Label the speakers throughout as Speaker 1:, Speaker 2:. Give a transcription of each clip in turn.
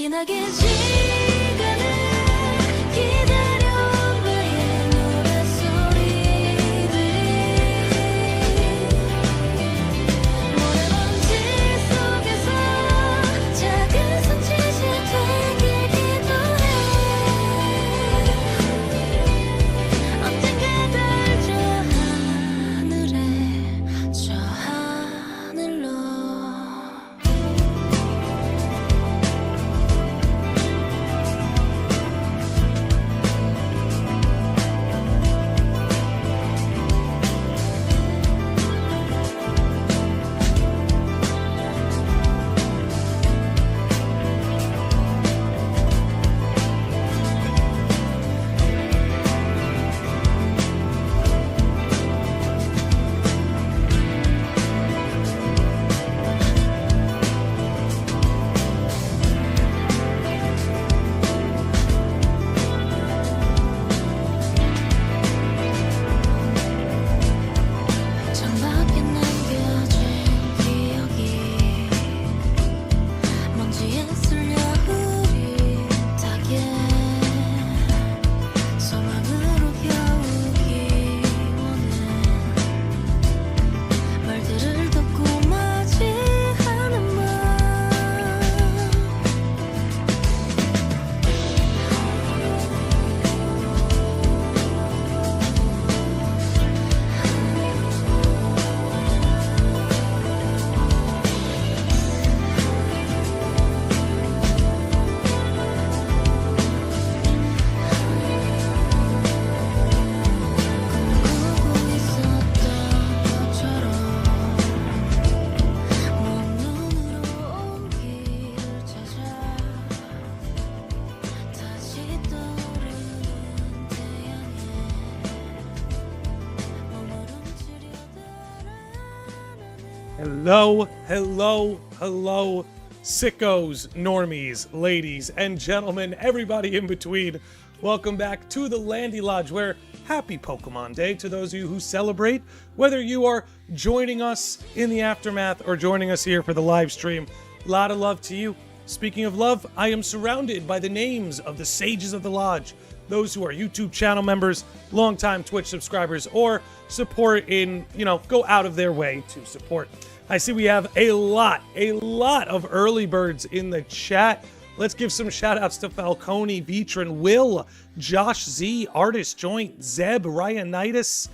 Speaker 1: 지나긴 시간을 기다려 나의 노랫소리들이 모래먼지 속에서 작은 손짓이 되길 기도해 언젠가 달 저 하늘에 저 하늘로 창밖에 남겨진 기억이 먼지에 쓸려 흐릿하게 소망으로 겨우기 원해 말들을 듣고 맞이하는 맘 꿈꾸고 있었던 것처럼 먼 눈으로 온 길을 찾아 다시 떠오르는 태양에 머무름치려
Speaker 2: Hello, hello, hello, sickos, normies, ladies and gentlemen, everybody in between. Welcome back to the Landy Lodge, where happy Pokemon Day to those of you who celebrate, whether you are joining us in the aftermath or joining us here for the live stream. A lot of love to you. Speaking of love, I am surrounded by the names of the sages of the lodge, those who are YouTube channel members, longtime Twitch subscribers, or support in, go out of their way to support. I see we have a lot of early birds in the chat. Let's give some shout outs to Falcone, Vitrin, Will, Josh Z, Artist Joint, Zeb, Ryanitis,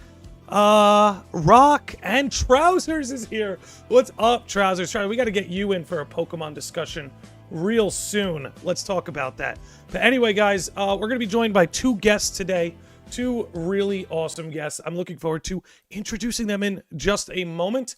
Speaker 2: Rock, and Trousers is here. What's up, Trousers? We got to get you in for a Pokemon discussion real soon. Let's talk about that. But anyway, guys, we're going to be joined by two guests today. Two really awesome guests. I'm looking forward to introducing them in just a moment.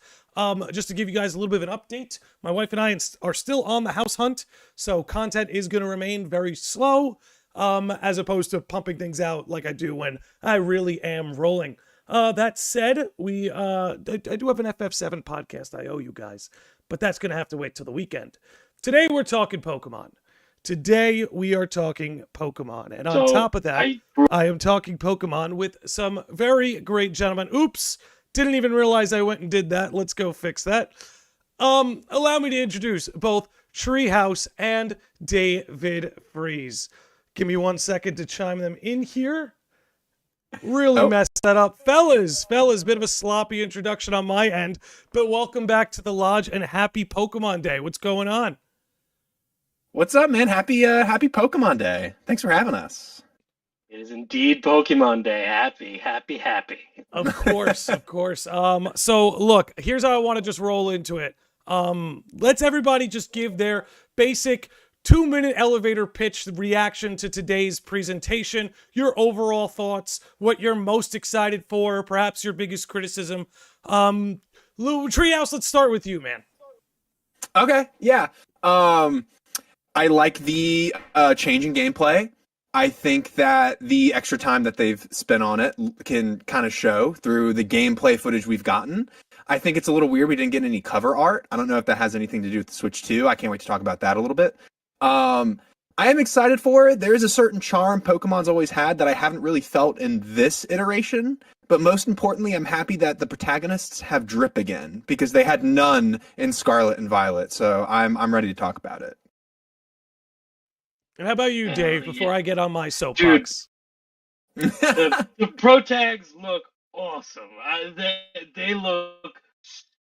Speaker 2: Just to give you guys a little bit of an update, my wife and I are still on the house hunt, so content is going to remain very slow, as opposed to pumping things out like I do when I really am rolling. That said, I do have an FF7 podcast I owe you guys, but that's going to have to wait till the weekend. Today we're talking Pokemon. Today we are talking Pokemon, and on top of that, I am talking Pokemon with some very great gentlemen. Oops, didn't even realize I went and did that. Let's go fix that. Allow me to introduce both Treehouse and David Freeze. Give me 1 second to chime them in here. Really messed that up. Fellas, bit of a sloppy introduction on my end, but welcome back to the lodge and happy Pokemon Day. What's going on?
Speaker 3: What's up, man? Happy Pokemon Day. Thanks for having us.
Speaker 4: It is indeed Pokemon Day. Happy.
Speaker 2: Of course. So look, here's how I want to just roll into it. Let's everybody just give their basic 2-minute elevator pitch reaction to today's presentation, your overall thoughts, what you're most excited for, perhaps your biggest criticism. Treehouse, let's start with you, man.
Speaker 3: Okay, yeah. I like the changing gameplay. I think that the extra time that they've spent on it can kind of show through the gameplay footage we've gotten. I think it's a little weird we didn't get any cover art. I don't know if that has anything to do with the Switch 2. I can't wait to talk about that a little bit. I am excited for it. There is a certain charm Pokemon's always had that I haven't really felt in this iteration. But most importantly, I'm happy that the protagonists have drip again, because they had none in Scarlet and Violet. So I'm ready to talk about it.
Speaker 2: And how about you, Dave,
Speaker 4: Yeah.
Speaker 2: before I get on my soapbox?
Speaker 4: The pro tags look awesome. They look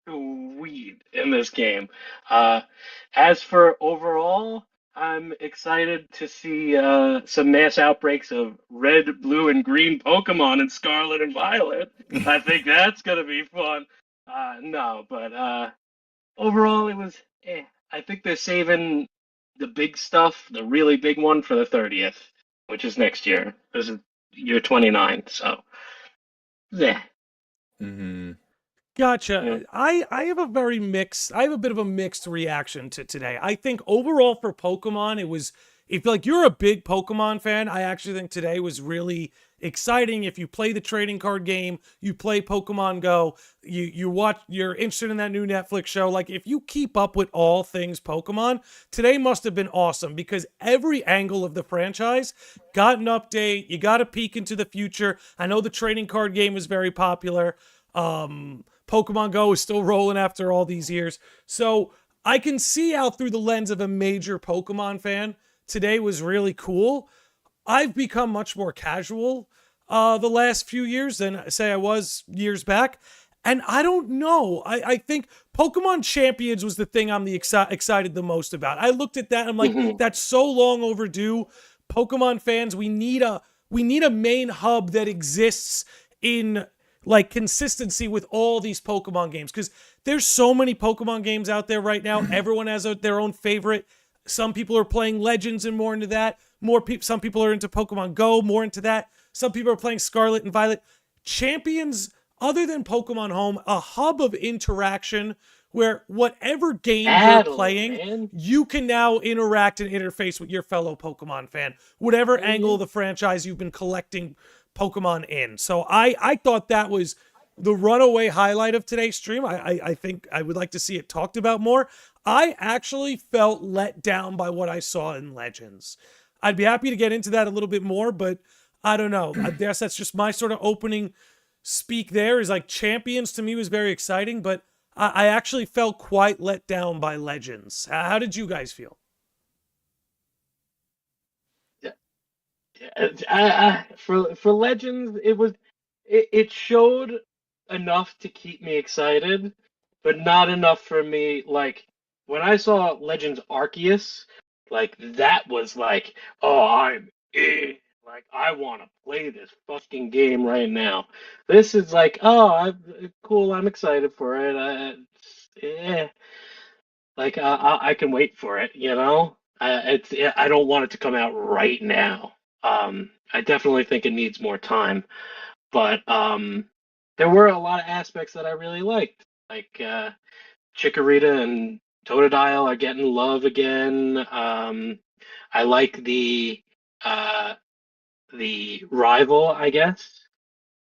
Speaker 4: sweet in this game. As for overall, I'm excited to see some mass outbreaks of red, blue, and green Pokemon in Scarlet and Violet. I think that's gonna be fun. No, but overall, it was. I think they're saving the big stuff, the really big one, for the 30th, which is next year. This is year 29, so yeah.
Speaker 3: Hmm.
Speaker 2: Gotcha.
Speaker 4: Yeah.
Speaker 2: I have a very mixed, I have a bit of a mixed reaction to today. I think overall for Pokemon, if like you're a big Pokemon fan, I actually think today was really exciting. If you play the trading card game, you play Pokemon Go, you're interested in that new Netflix show. Like if you keep up with all things Pokemon, today must have been awesome because every angle of the franchise got an update. You got a peek into the future. I know the trading card game was very popular. Pokemon Go is still rolling after all these years. So I can see how through the lens of a major Pokemon fan, today was really cool. I've become much more casual the last few years than, say, I was years back. And I don't know. I think Pokemon Champions was the thing I'm excited the most about. I looked at that and I'm like, that's so long overdue. Pokemon fans, we need a main hub that exists in like consistency with all these Pokemon games, because there's so many Pokemon games out there right now. Everyone has their own favorite. Some people are playing Legends and more into that. Some people are into Pokemon Go, more into that. Some people are playing Scarlet and Violet. Champions, other than Pokemon Home, a hub of interaction where whatever game you're playing,
Speaker 4: man.
Speaker 2: you can now interact and interface with your fellow Pokemon fan, whatever angle of the franchise you've been collecting Pokemon in. So I thought that was the runaway highlight of today's stream. I think I would like to see it talked about more. I actually felt let down by what I saw in Legends. I'd be happy to get into that a little bit more, but I don't know. I guess that's just my sort of opening speak there, is like Champions to me was very exciting, but I actually felt quite let down by Legends. How did you guys feel?
Speaker 4: For Legends, it showed enough to keep me excited, but not enough for me. Like when I saw Legends Arceus, like that was like, oh, I'm in. Like I want to play this fucking game right now. This is like, oh, cool. I'm excited for it. Like I can wait for it. You know, I don't want it to come out right now. I definitely think it needs more time, but there were a lot of aspects that I really liked, like Chikorita and Totodile are getting love again. I like the rival, I guess.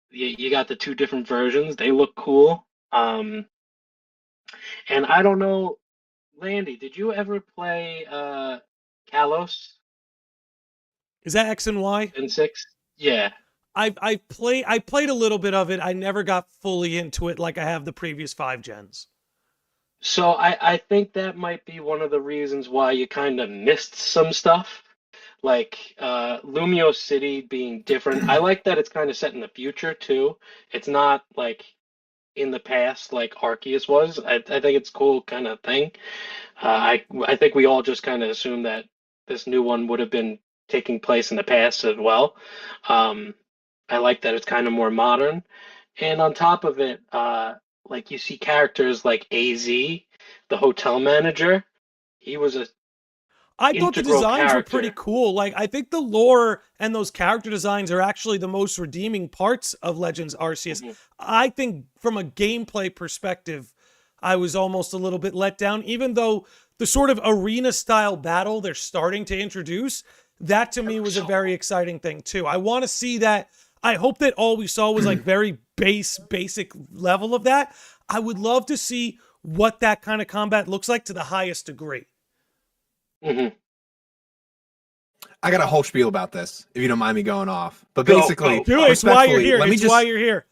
Speaker 4: You got the two different versions; they look cool. And I don't know, Landy, did you ever play Kalos
Speaker 2: Is that X and Y?
Speaker 4: in 6? Yeah.
Speaker 2: I played a little bit of it. I never got fully into it like I have the previous 5 gens.
Speaker 4: So I think that might be one of the reasons why you kind of missed some stuff. Like Lumio City being different. I like that it's kind of set in the future too. It's not like in the past like Arceus was. I think it's a cool kind of thing. I think we all just kind of assumed that this new one would have been taking place in the past as well. I like that it's kind of more modern. And on top of it, like you see characters like AZ, the hotel manager. He was a
Speaker 2: I thought the
Speaker 4: integral
Speaker 2: designs were pretty
Speaker 4: character.
Speaker 2: cool. Like, I think the lore and those character designs are actually the most redeeming parts of Legends Arceus.
Speaker 4: Mhm.
Speaker 2: I think from a gameplay perspective, I was almost a little bit let down, even though the sort of arena style battle they're starting to introduce, that to me was a very exciting thing too. I want to see that. I hope that all we saw was like very basic level of that. I would love to see what that kind of combat looks like to the highest degree.
Speaker 4: Mhm.
Speaker 3: I got a whole spiel about this, if you don't mind me going off. But
Speaker 4: Go,
Speaker 3: basically,
Speaker 4: go.
Speaker 2: Do it. It's why you're
Speaker 3: respectfully,
Speaker 2: here.
Speaker 3: let me
Speaker 2: It's
Speaker 3: just
Speaker 2: why you're here.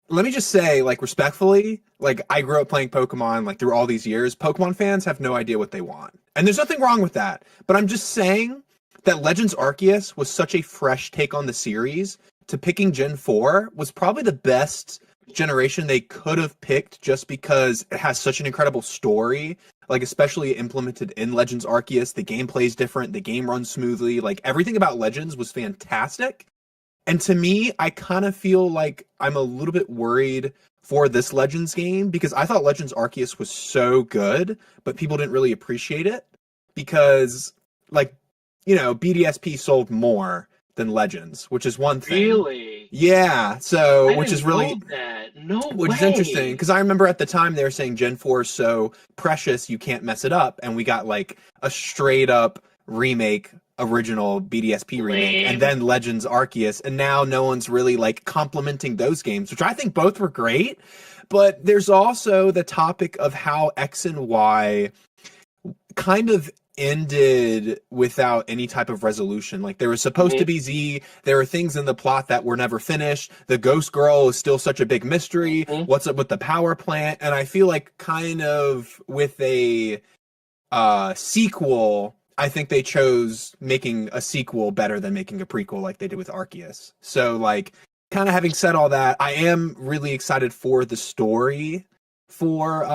Speaker 3: let me just say, like, respectfully, like, I grew up playing Pokemon, like, through all these years. Pokemon fans have no idea what they want. And there's nothing wrong with that. But I'm just saying that Legends Arceus was such a fresh take on the series. To picking Gen 4 was probably the best generation they could have picked, just because it has such an incredible story. Like, especially implemented in Legends Arceus, the gameplay is different, the game runs smoothly. Like, everything about Legends was fantastic. And to me, I kind of feel like I'm a little bit worried for this Legends game, because I thought Legends Arceus was so good, but people didn't really appreciate it because, like, you know, BDSP sold more than Legends, which is one thing.
Speaker 4: Really?
Speaker 3: Yeah, so
Speaker 4: I
Speaker 3: which
Speaker 4: didn't
Speaker 3: is really
Speaker 4: know that. No
Speaker 3: which
Speaker 4: way.
Speaker 3: is interesting, because I remember at the time they were saying Gen 4 is so precious you can't mess it up, and we got like a straight up remake, original BDSP remake,
Speaker 4: Lame.
Speaker 3: and then Legends Arceus, and now no one's really like complimenting those games, which I think both were great. But there's also the topic of how X and Y kind of ended without any type of resolution. Like, there was supposed to be Z, there were things in the plot that were never finished. The Ghost Girl is still such a big mystery. What's up with the power plant? And I feel like kind of with a sequel, I think they chose making a sequel better than making a prequel like they did with Arceus. So, like, kind of having said all that, I am really excited for the story for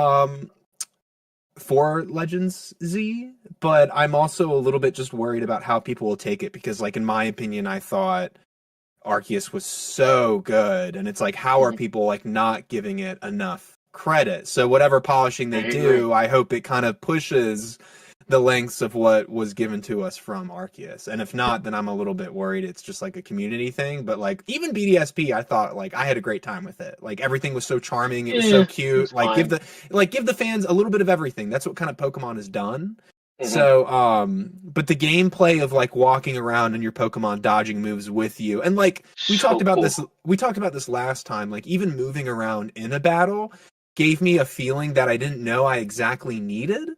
Speaker 3: Legends Z, but I'm also a little bit just worried about how people will take it, because, like, in my opinion, I thought Arceus was so good, and it's like, how are people like not giving it enough credit? So whatever polishing they do, I hope it kind of pushes the lengths of what was given to us from Arceus. And if not, then I'm a little bit worried it's just like a community thing. But like, even BDSP, I thought like I had a great time with it. Like, everything was so charming, it was so cute. Like, give the fans a little bit of everything. That's what kind of Pokemon has done. So, but the gameplay of like walking around and your Pokemon dodging moves with you, and like we talked about this last time, like even moving around in a battle gave me a feeling that I didn't know I exactly needed,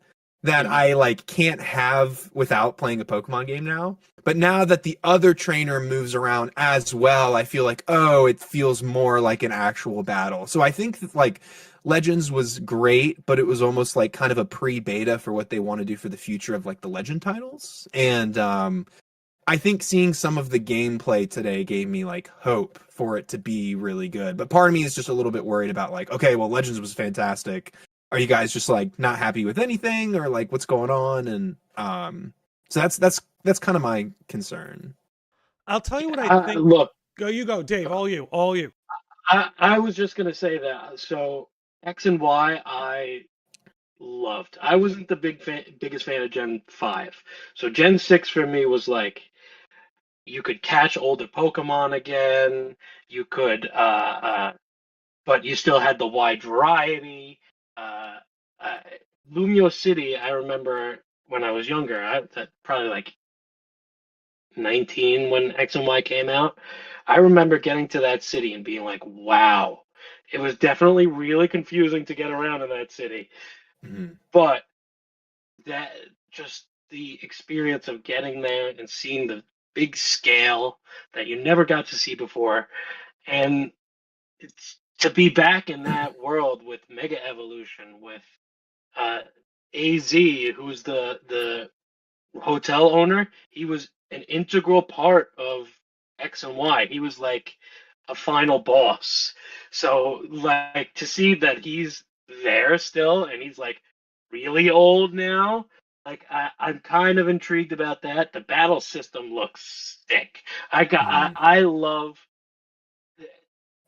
Speaker 3: that I like can't have without playing a Pokemon game now. But now that the other trainer moves around as well, I feel like, oh, it feels more like an actual battle. So I think that, like, Legends was great, but it was almost like kind of a pre-beta for what they want to do for the future of like the Legend titles. And I think seeing some of the gameplay today gave me like hope for it to be really good. But part of me is just a little bit worried about like, okay, well, Legends was fantastic. Are you guys just like not happy with anything, or like what's going on? And so that's kind of my concern.
Speaker 2: I'll tell you what I think.
Speaker 4: Look,
Speaker 2: You go, Dave. All you.
Speaker 4: I was just gonna say that. So X and Y, I loved. I wasn't the biggest fan of Gen 5. So Gen 6 for me was like, you could catch older Pokemon again. You could, but you still had the wide variety. Lumio City, I remember when I was younger, probably like 19 when X and Y came out. I remember getting to that city and being like, wow. It was definitely really confusing to get around in that city. But that just the experience of getting there and seeing the big scale that you never got to see before, and it's to be back in that world with Mega Evolution, with AZ, who's the hotel owner. He was an integral part of X and Y. He was like a final boss. So like to see that he's there still, and he's like really old now, like I'm kind of intrigued about that. The battle system looks sick. I love.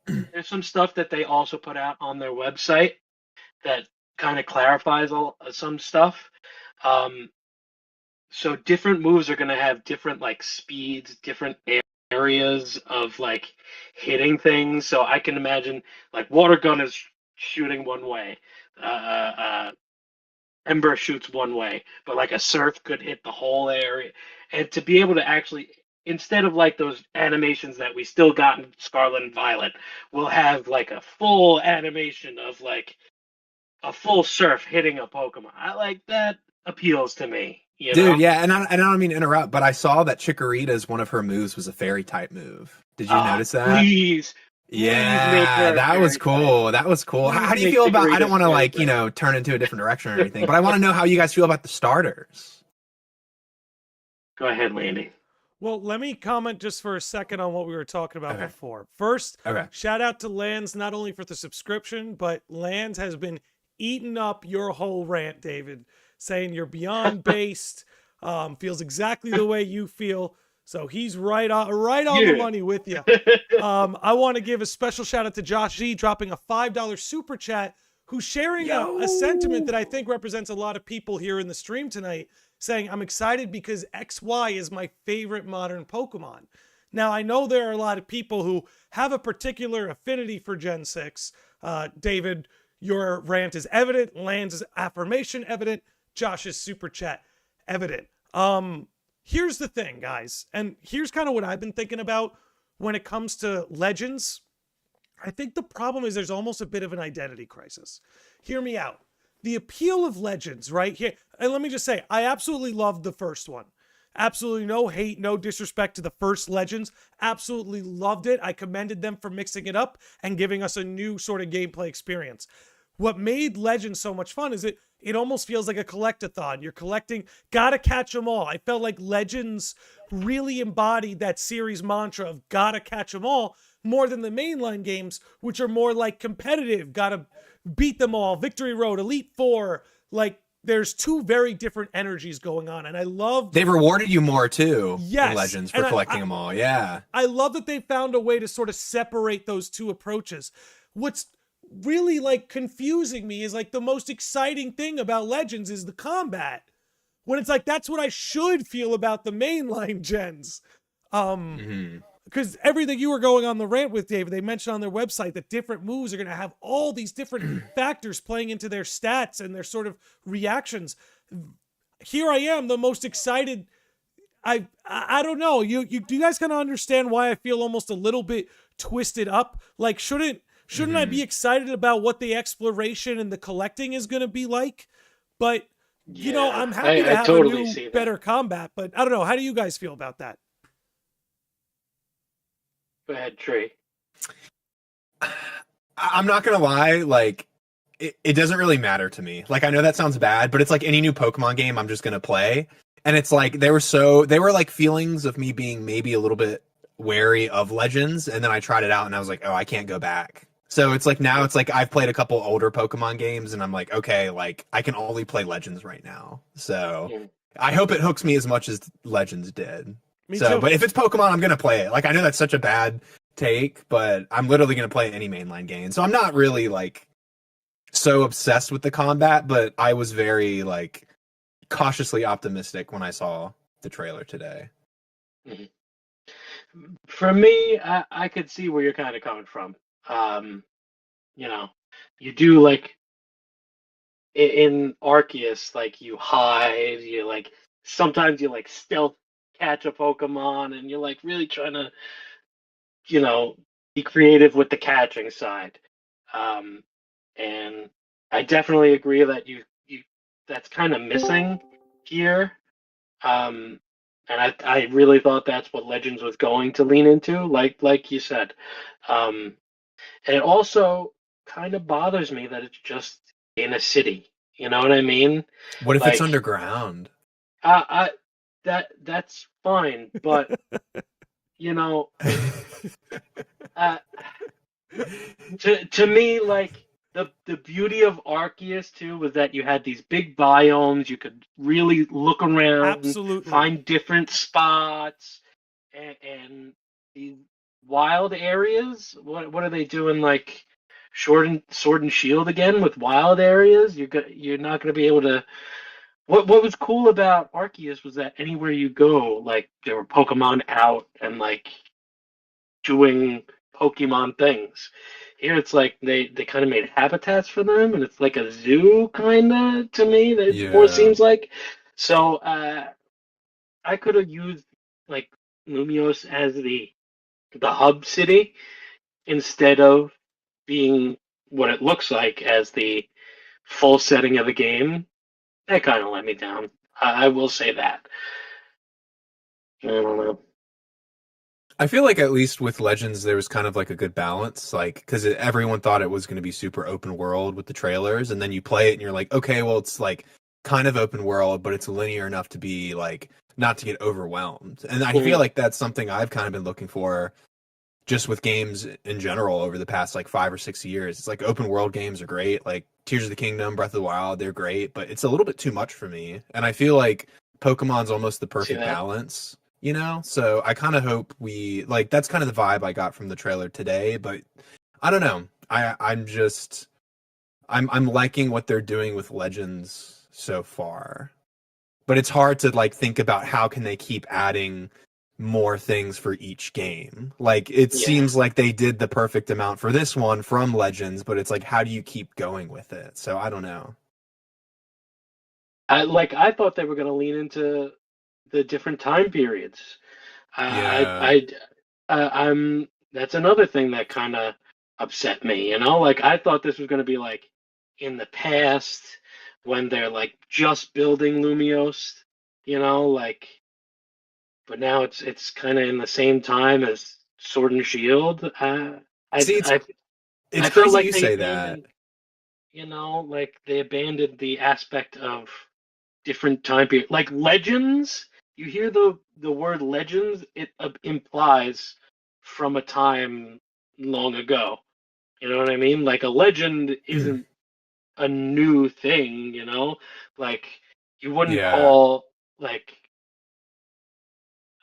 Speaker 4: There's some stuff that they also put out on their website that kind of clarifies some stuff. So different moves are going to have different like speeds, different areas of like hitting things. So I can imagine like water gun is shooting one way, Ember shoots one way, but like a surf could hit the whole area. And to be able to actually, instead of like those animations that we still got in Scarlet and Violet, we'll have like a full animation of like a full surf hitting a Pokemon. I like that. Appeals to me. You know?
Speaker 3: Dude, yeah, and I don't mean to interrupt, but I saw that Chikorita's one of her moves was a fairy type move. Did you notice that?
Speaker 4: Please.
Speaker 3: Yeah, that was cool. That was cool. How do you feel about? I don't want to like turn into a different direction or anything, but I want to know how you guys feel about the starters.
Speaker 4: Go ahead, Landy.
Speaker 2: Well, let me comment just for a second on what we were talking about
Speaker 3: Okay.
Speaker 2: before. First,
Speaker 3: Okay.
Speaker 2: shout out to Lands not only for the subscription, but Lands has been eating up your whole rant, David, saying you're beyond based, feels exactly the way you feel. So he's right on the
Speaker 4: Yeah.
Speaker 2: money with you. I want to give a special shout out to Josh G dropping a $5 super chat, who's sharing a sentiment that I think represents a lot of people here in the stream tonight, saying, I'm excited because XY is my favorite modern Pokemon. Now, I know there are a lot of people who have a particular affinity for Gen 6. David, your rant is evident. Land's affirmation evident. Josh's super chat evident. Here's the thing, guys, and here's kind of what I've been thinking about when it comes to Legends. I think the problem is there's almost a bit of an identity crisis. Hear me out. The appeal of Legends, right here, and let me just say, I absolutely loved the first one. Absolutely no hate, no disrespect to the first Legends. Absolutely loved it. I commended them for mixing it up and giving us a new sort of gameplay experience. What made Legends so much fun is it almost feels like a collect-a-thon. You're collecting, gotta catch them all. I felt like Legends really embodied that series mantra of gotta catch them all more than the mainline games, which are more like competitive, gotta beat them all, Victory Road, Elite Four. Like, there's two very different energies going on, and I love
Speaker 3: They rewarded you more too
Speaker 2: Yes,
Speaker 3: in Legends for
Speaker 2: and
Speaker 3: collecting them all. Yeah.
Speaker 2: I love that they found a way to sort of separate those two approaches. What's really like confusing me is like the most exciting thing about Legends is the combat. When it's like that's what I should feel about the mainline gens. Because everything you were going on the rant with, David, they mentioned on their website that different moves are going to have all these different factors playing into their stats and their sort of reactions. Here I am, the most excited. I don't know. Do you guys kind of understand why I feel almost a little bit twisted up? Like, shouldn't I be excited about what the exploration and the collecting is going to be like? But you know, I'm happy to have
Speaker 4: totally
Speaker 2: a
Speaker 4: see
Speaker 2: new,
Speaker 4: that.
Speaker 2: better combat. But I don't know. How do you guys feel about that?
Speaker 4: Go ahead, Trey.
Speaker 3: I'm not gonna lie, like it doesn't really matter to me. Like I know that sounds bad, but it's like any new Pokemon game I'm just gonna play. And it's like they were like feelings of me being maybe a little bit wary of Legends, and then I tried it out and I was like, oh, I can't go back. So it's like now it's like I've played a couple older Pokemon games and I'm like, okay, like I can only play Legends right now. So
Speaker 4: Yeah.
Speaker 3: I hope it hooks me as much as Legends did.
Speaker 2: Me
Speaker 3: So,
Speaker 2: too.
Speaker 3: but if it's Pokemon, I'm gonna play it. Like I know that's such a bad take, but I'm literally gonna play any mainline game. So I'm not really like so obsessed with the combat, but I was very like cautiously optimistic when I saw the trailer today.
Speaker 4: For me, I could see where you're kind of coming from. You know, you do like in Arceus, like you hide, you like sometimes you like stealth catch a Pokemon, and you're like really trying to, you know, be creative with the catching side. And I definitely agree that you that's kind of missing here. And I really thought that's what Legends was going to lean into, like you said. And it also kind of bothers me that it's just in a city. You know what I mean?
Speaker 3: What if it's
Speaker 4: Like-
Speaker 3: underground?
Speaker 4: That's fine, but you know, to me, like the beauty of Arceus too was that you had these big biomes. You could really look around,
Speaker 2: Absolutely.
Speaker 4: find different spots, and these wild areas. What are they doing? Like Sword and Shield again with wild areas. You're not going to be able to. What was cool about Arceus was that anywhere you go, like there were Pokemon out and like doing Pokemon things. Here it's like they kind of made habitats for them, and it's like a zoo kind of to me. That more
Speaker 3: Yeah.
Speaker 4: seems like. So I could have used like Lumios as the hub city instead of being what it looks like as the full setting of the game. That kind of let me down. I will say that. I don't know.
Speaker 3: I feel like at least with Legends there was kind of like a good balance, like because everyone thought it was going to be super open world with the trailers, and then you play it and you're like, okay, well it's like kind of open world, but it's linear enough to be like not to get overwhelmed. And I feel like that's something I've kind of been looking for just with games in general over the past like 5 or 6 years. It's like open world games are great, like Tears of the Kingdom, Breath of the Wild, they're great, but it's a little bit too much for me. And I feel like Pokemon's almost the perfect balance, you know? So I kind of hope we like, that's kind of the vibe I got from the trailer today, but I don't know. I'm liking what they're doing with Legends so far. But it's hard to like think about how can they keep adding more things for each game. Like it seems like they did the perfect amount for this one from Legends, but it's like how do you keep going with it? So I don't know.
Speaker 4: I thought they were going to lean into the different time periods. I'm that's another thing that kind of upset me, you know? Like I thought this was going to be like in the past when they're like just building Lumiose, you know, like but now it's kind of in the same time as Sword and Shield.
Speaker 3: It's
Speaker 4: feel
Speaker 3: crazy
Speaker 4: like
Speaker 3: you
Speaker 4: they
Speaker 3: say
Speaker 4: abandoned,
Speaker 3: that.
Speaker 4: you know, like they abandoned the aspect of different time period. Like Legends, you hear the word Legends, it implies from a time long ago. You know what I mean? Like a legend isn't a new thing, you know? Like you wouldn't call like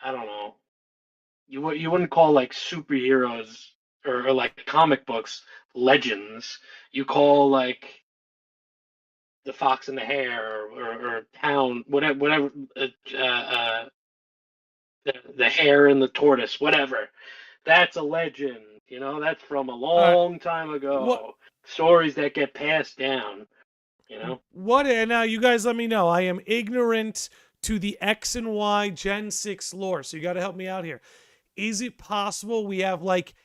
Speaker 4: I don't know. You wouldn't call like superheroes or like comic books legends. You call like the Fox and the Hare or Town whatever the Hare and the Tortoise whatever. That's a legend. You know, that's from a long time ago.
Speaker 2: What
Speaker 4: Stories that get passed down. You know.
Speaker 2: what? Now you guys let me know. I am ignorant to the X and Y Gen 6 lore, so you got to help me out here. Is it possible we have like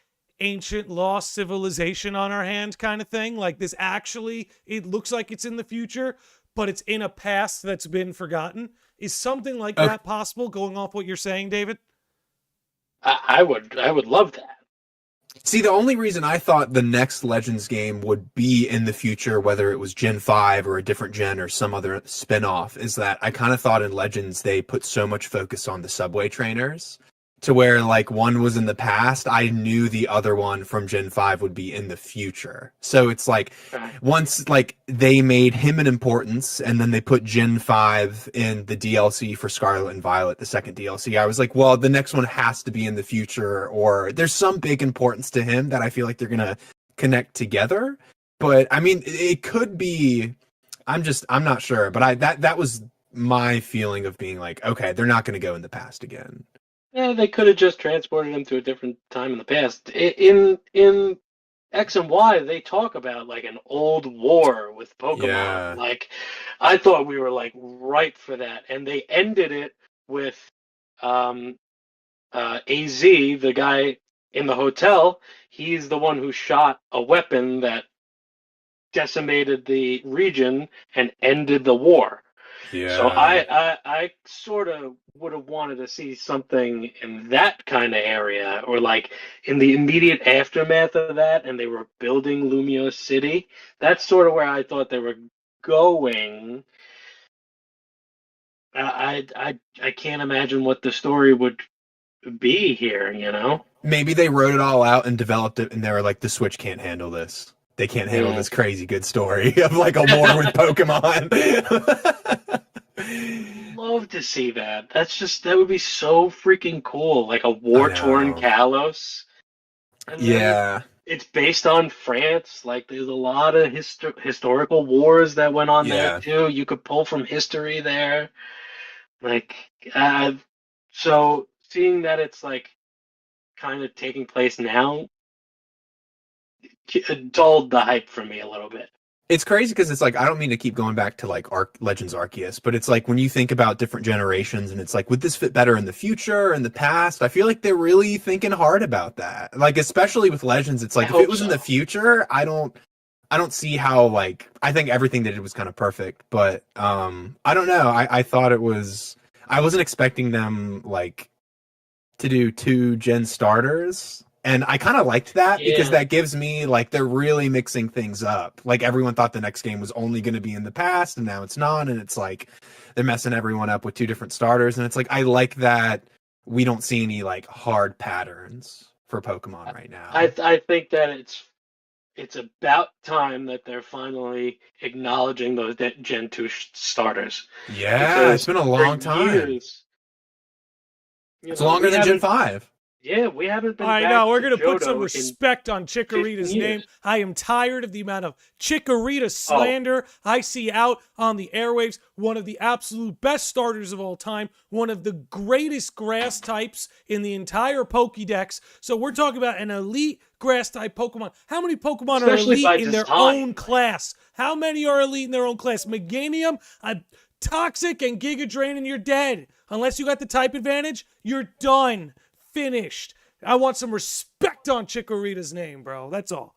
Speaker 2: ancient lost civilization on our hand kind of thing? Like this actually, it looks like it's in the future, but it's in a past that's been forgotten. Is something like that possible, going off what you're saying, David?
Speaker 4: I would love that.
Speaker 3: See, the only reason I thought the next Legends game would be in the future, whether it was Gen 5 or a different gen or some other spin-off, is that I kind of thought in Legends they put so much focus on the subway trainers to where like one was in the past, I knew the other one from Gen 5 would be in the future. So it's like once like they made him an importance and then they put Gen 5 in the DLC for Scarlet and Violet, the second DLC, I was like, well, the next one has to be in the future or there's some big importance to him that I feel like they're going to connect together. But I mean, it could be, I'm not sure, but that was my feeling of being like, okay, they're not going to go in the past again.
Speaker 4: Yeah, they could have just transported him to a different time in the past. In X and Y, they talk about like an old war with Pokemon.
Speaker 3: Yeah.
Speaker 4: Like, I thought we were like ripe for that, and they ended it with AZ, the guy in the hotel. He's the one who shot a weapon that decimated the region and ended the war.
Speaker 3: Yeah.
Speaker 4: So I sort of would have wanted to see something in that kind of area, or like in the immediate aftermath of that, and they were building Lumiose City. That's sort of where I thought they were going. I can't imagine what the story would be here, you know?
Speaker 3: Maybe they wrote it all out and developed it, and they were like, the Switch can't handle this. They can't handle this crazy good story of like a war with Pokemon.
Speaker 4: Love to see that. That would be so freaking cool. Like a war-torn Kalos. And it's based on France. Like there's a lot of historical wars that went on there too. You could pull from history there. Like, so seeing that it's like kind of taking place now dulled the hype for me a little bit.
Speaker 3: It's crazy because it's like, I don't mean to keep going back to like Legends Arceus, but it's like when you think about different generations and it's like, would this fit better in the future, in the past? I feel like they're really thinking hard about that. Like, especially with Legends, it's like, if it was in the future, I don't see how, like, I think everything they did was kind of perfect, but I don't know. I thought I wasn't expecting them like to do 2 gen starters. And I kind of liked that because
Speaker 4: Yeah.
Speaker 3: that gives me like they're really mixing things up. Like everyone thought the next game was only going to be in the past, and now it's not. And it's like they're messing everyone up with two different starters. And it's like I like that we don't see any like hard patterns for Pokemon right now.
Speaker 4: I think that it's about time that they're finally acknowledging those Gen 2 starters.
Speaker 3: Yeah,
Speaker 4: Because
Speaker 3: it's been a
Speaker 4: for
Speaker 3: long time.
Speaker 4: years,
Speaker 3: It's longer than Gen 5.
Speaker 4: Yeah, we haven't been.
Speaker 2: I
Speaker 4: back
Speaker 2: know, we're
Speaker 4: to
Speaker 2: going to put
Speaker 4: Johto
Speaker 2: some
Speaker 4: in
Speaker 2: respect on Chikorita's
Speaker 4: 15
Speaker 2: name.
Speaker 4: years.
Speaker 2: I am tired of the amount of Chikorita slander I see out on the airwaves. One of the absolute best starters of all time. One of the greatest grass types in the entire Pokédex. So we're talking about an elite grass type Pokemon. How many Pokemon
Speaker 4: Especially
Speaker 2: are
Speaker 4: by
Speaker 2: elite in their
Speaker 4: design.
Speaker 2: own class? How many are elite in their own class? Meganium, Toxic, and Giga Drain, and you're dead. Unless you got the type advantage, you're done. Finished. I want some respect on Chikorita's name, bro. That's all.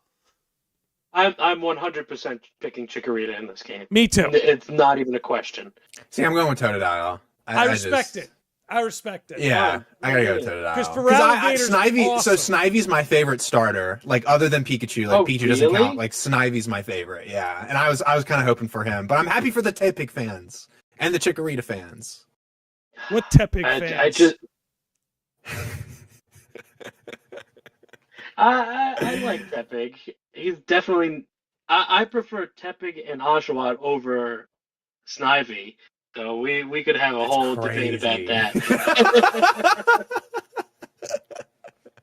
Speaker 4: I'm 100% picking Chikorita in this game.
Speaker 2: Me too.
Speaker 4: It's not even a question.
Speaker 3: See, I'm going with Totodile.
Speaker 2: I respect it. I respect it.
Speaker 3: Yeah, I gotta go with
Speaker 2: Because
Speaker 3: Totodile.
Speaker 2: for Alligator's
Speaker 3: Snivy,
Speaker 2: awesome.
Speaker 3: so Snivey's my favorite starter. Like other than Pikachu, like
Speaker 4: Oh,
Speaker 3: Pikachu doesn't
Speaker 4: really?
Speaker 3: count. Like Snivey's my favorite. Yeah, and I was kind of hoping for him, but I'm happy for the Tepig fans and the Chikorita fans.
Speaker 2: What Tepig fans?
Speaker 4: I just I like Tepig. He's definitely. I prefer Tepig and Oshawott over Snivy. So we could have a whole debate about
Speaker 3: crazy.
Speaker 4: that.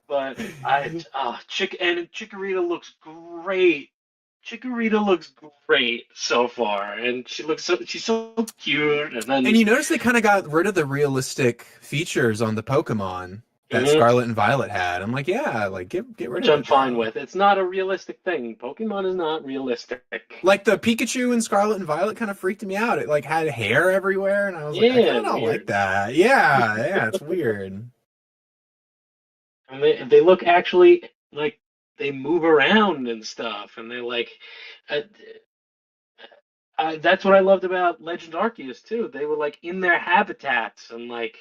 Speaker 4: But Chikorita looks great. Chikorita looks great so far, and she's so cute. And then
Speaker 3: And you notice they kind of got rid of the realistic features on the Pokemon that
Speaker 4: Mhm.
Speaker 3: Scarlet and Violet had. I'm like, yeah, like get rid
Speaker 4: which
Speaker 3: of it.
Speaker 4: I'm fine with. It's not a realistic thing. Pokemon is not realistic.
Speaker 3: Like the Pikachu and Scarlet and Violet kind of freaked me out. It like had hair everywhere, and I was like, I
Speaker 4: Yeah,
Speaker 3: kind of don't
Speaker 4: weird.
Speaker 3: like that. Yeah, it's weird.
Speaker 4: And they look actually like they move around and stuff, and they like. That's what I loved about Legend Arceus too. They were like in their habitats, and like,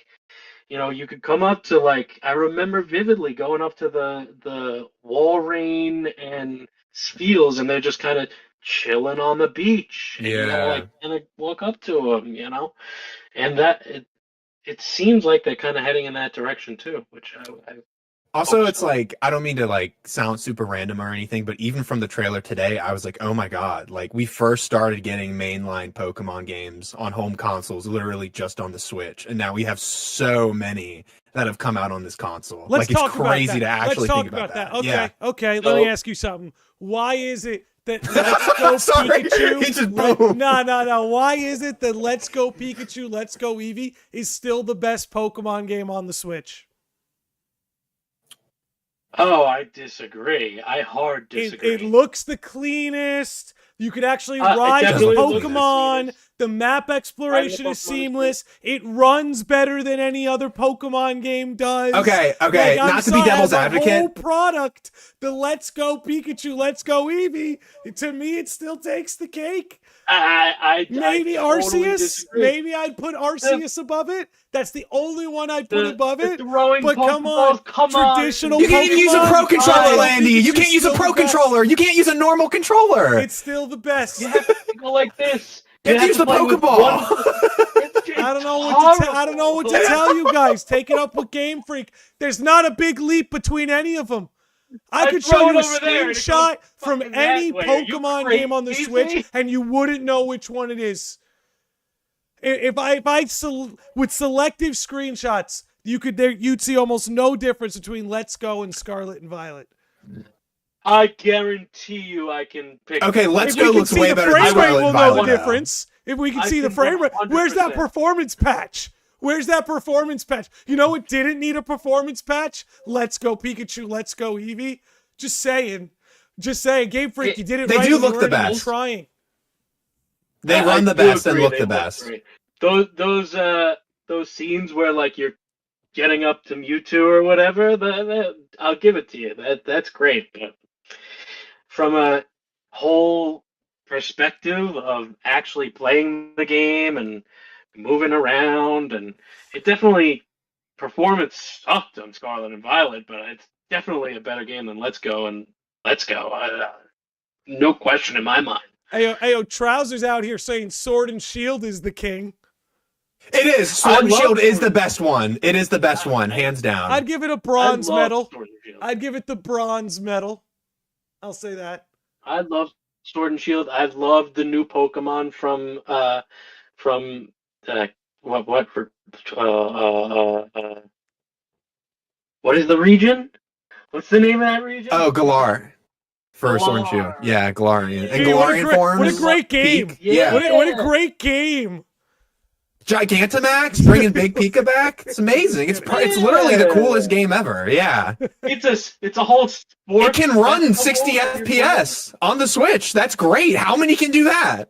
Speaker 4: you could come up to like. I remember vividly going up to the Walrein and Spiels, and they're just kind of chilling on the beach. And,
Speaker 3: Yeah.
Speaker 4: like kind of walk up to them, and that it seems like they're kind of heading in that direction too, which I
Speaker 3: Also,
Speaker 4: Oh,
Speaker 3: it's
Speaker 4: sure.
Speaker 3: like I don't mean to like sound super random or anything, but even from the trailer today, I was like, oh my god! Like we first started getting mainline Pokemon games on home consoles, literally just on the Switch, and now we have so many that have come out on this console.
Speaker 2: Let's
Speaker 3: like
Speaker 2: talk
Speaker 3: it's crazy
Speaker 2: about
Speaker 3: to
Speaker 2: that.
Speaker 3: actually
Speaker 2: Let's talk
Speaker 3: think about that.
Speaker 2: Okay,
Speaker 3: Yeah.
Speaker 2: okay. Let
Speaker 4: So-
Speaker 2: me ask you something. Why is it that Let's Go
Speaker 3: Sorry,
Speaker 2: Pikachu?
Speaker 3: he just boom.
Speaker 2: No. Why is it that Let's Go Pikachu, Let's Go Eevee is still the best Pokemon game on the Switch?
Speaker 4: Oh, I disagree. I hard disagree.
Speaker 2: It looks the cleanest. You could actually
Speaker 4: It
Speaker 2: ride the
Speaker 3: definitely looks the
Speaker 2: Pokemon.
Speaker 4: cleanest.
Speaker 2: The map exploration
Speaker 4: Riding the
Speaker 2: is
Speaker 4: Pokemon is
Speaker 2: seamless. It runs better than any other Pokemon game does.
Speaker 3: Okay,
Speaker 2: Like, I'm
Speaker 3: not to be
Speaker 2: sorry,
Speaker 3: devil's
Speaker 2: as a
Speaker 3: advocate.
Speaker 2: whole product, the Let's Go Pikachu, Let's Go Eevee, to me, it still takes the cake. Maybe
Speaker 4: I totally
Speaker 2: Arceus.
Speaker 4: disagree.
Speaker 2: Maybe I'd put Arceus above it. That's the only one I'd put above
Speaker 4: the
Speaker 2: it.
Speaker 4: throwing
Speaker 2: But come
Speaker 4: Pokeballs,
Speaker 2: on,
Speaker 4: come on.
Speaker 2: traditional
Speaker 3: You can't even use a
Speaker 2: Pokemon,
Speaker 3: pro controller,
Speaker 2: I
Speaker 3: Landy.
Speaker 2: think
Speaker 3: You
Speaker 2: it's
Speaker 3: can't use a
Speaker 2: still
Speaker 3: pro
Speaker 2: the best.
Speaker 3: controller. You can't use a normal controller.
Speaker 2: It's still the best.
Speaker 4: You have to go like this.
Speaker 3: You have to use the
Speaker 4: play with
Speaker 3: Pokeball.
Speaker 2: I don't know what to I don't know what to tell you guys. Take it up with Game Freak. There's not a big leap between any of them. I
Speaker 4: I
Speaker 2: could
Speaker 4: throw
Speaker 2: show
Speaker 4: it
Speaker 2: you a
Speaker 4: over there and it
Speaker 2: screenshot
Speaker 4: goes
Speaker 2: from
Speaker 4: fucking
Speaker 2: any
Speaker 4: that way. Are you
Speaker 2: Pokemon game on the
Speaker 4: crazy?
Speaker 2: Switch, and you wouldn't know which one it is. With selective screenshots, you'd see almost no difference between Let's Go and Scarlet and Violet.
Speaker 4: I guarantee you I can pick.
Speaker 3: Okay, Let's
Speaker 2: If we
Speaker 3: Go
Speaker 2: can
Speaker 3: looks
Speaker 2: see
Speaker 3: way
Speaker 2: the
Speaker 3: better
Speaker 2: frame
Speaker 3: than
Speaker 2: rate,
Speaker 3: Scarlet
Speaker 2: we'll
Speaker 3: and
Speaker 2: know
Speaker 3: Violet.
Speaker 2: the
Speaker 3: now.
Speaker 2: difference. If we can
Speaker 4: I
Speaker 2: see the
Speaker 4: can
Speaker 2: frame rate, where's that
Speaker 4: 100%.
Speaker 2: performance patch? Where's that performance patch? You know what didn't need a performance patch? Let's Go Pikachu, Let's Go Eevee. Just saying. Game Freak, you did it
Speaker 3: They
Speaker 2: right.
Speaker 3: do
Speaker 2: You
Speaker 3: look the
Speaker 2: weren't even
Speaker 3: best.
Speaker 2: Trying.
Speaker 3: They
Speaker 4: I
Speaker 3: run the
Speaker 4: do
Speaker 3: best and
Speaker 4: agree,
Speaker 3: look
Speaker 4: they
Speaker 3: the best.
Speaker 4: great. Those scenes where like you're getting up to Mewtwo or whatever, I'll give it to you. That's great. But from a whole perspective of actually playing the game and moving around, and it definitely performance sucked on Scarlet and Violet, but definitely a better game than Let's Go, and Let's Go, no question in my mind.
Speaker 2: Ayo, Trousers out here saying Sword and Shield is the king.
Speaker 3: It is. Sword and
Speaker 4: love
Speaker 3: Shield is
Speaker 4: Sword
Speaker 3: the best one. It is the best one, hands down.
Speaker 2: I'd give it a bronze
Speaker 4: I love
Speaker 2: medal.
Speaker 4: Sword and Shield.
Speaker 2: I'd give it the bronze medal. I'll say that.
Speaker 4: I love Sword and Shield. I've loved the new Pokemon from what is the region? What's the name of that region?
Speaker 3: Oh, Galar. For Sword and Shield.
Speaker 4: Galar.
Speaker 3: Yeah, Galarian. And
Speaker 2: Hey,
Speaker 3: Galarian forms.
Speaker 2: what a great game.
Speaker 3: Peak.
Speaker 4: Yeah.
Speaker 3: Yeah.
Speaker 2: What a great game.
Speaker 3: Gigantamax bringing Big Pika back. It's amazing. It's literally the coolest game ever. Yeah.
Speaker 4: It's a whole sport.
Speaker 3: It can run 60
Speaker 4: festival.
Speaker 3: FPS on the Switch. That's great. How many can do that?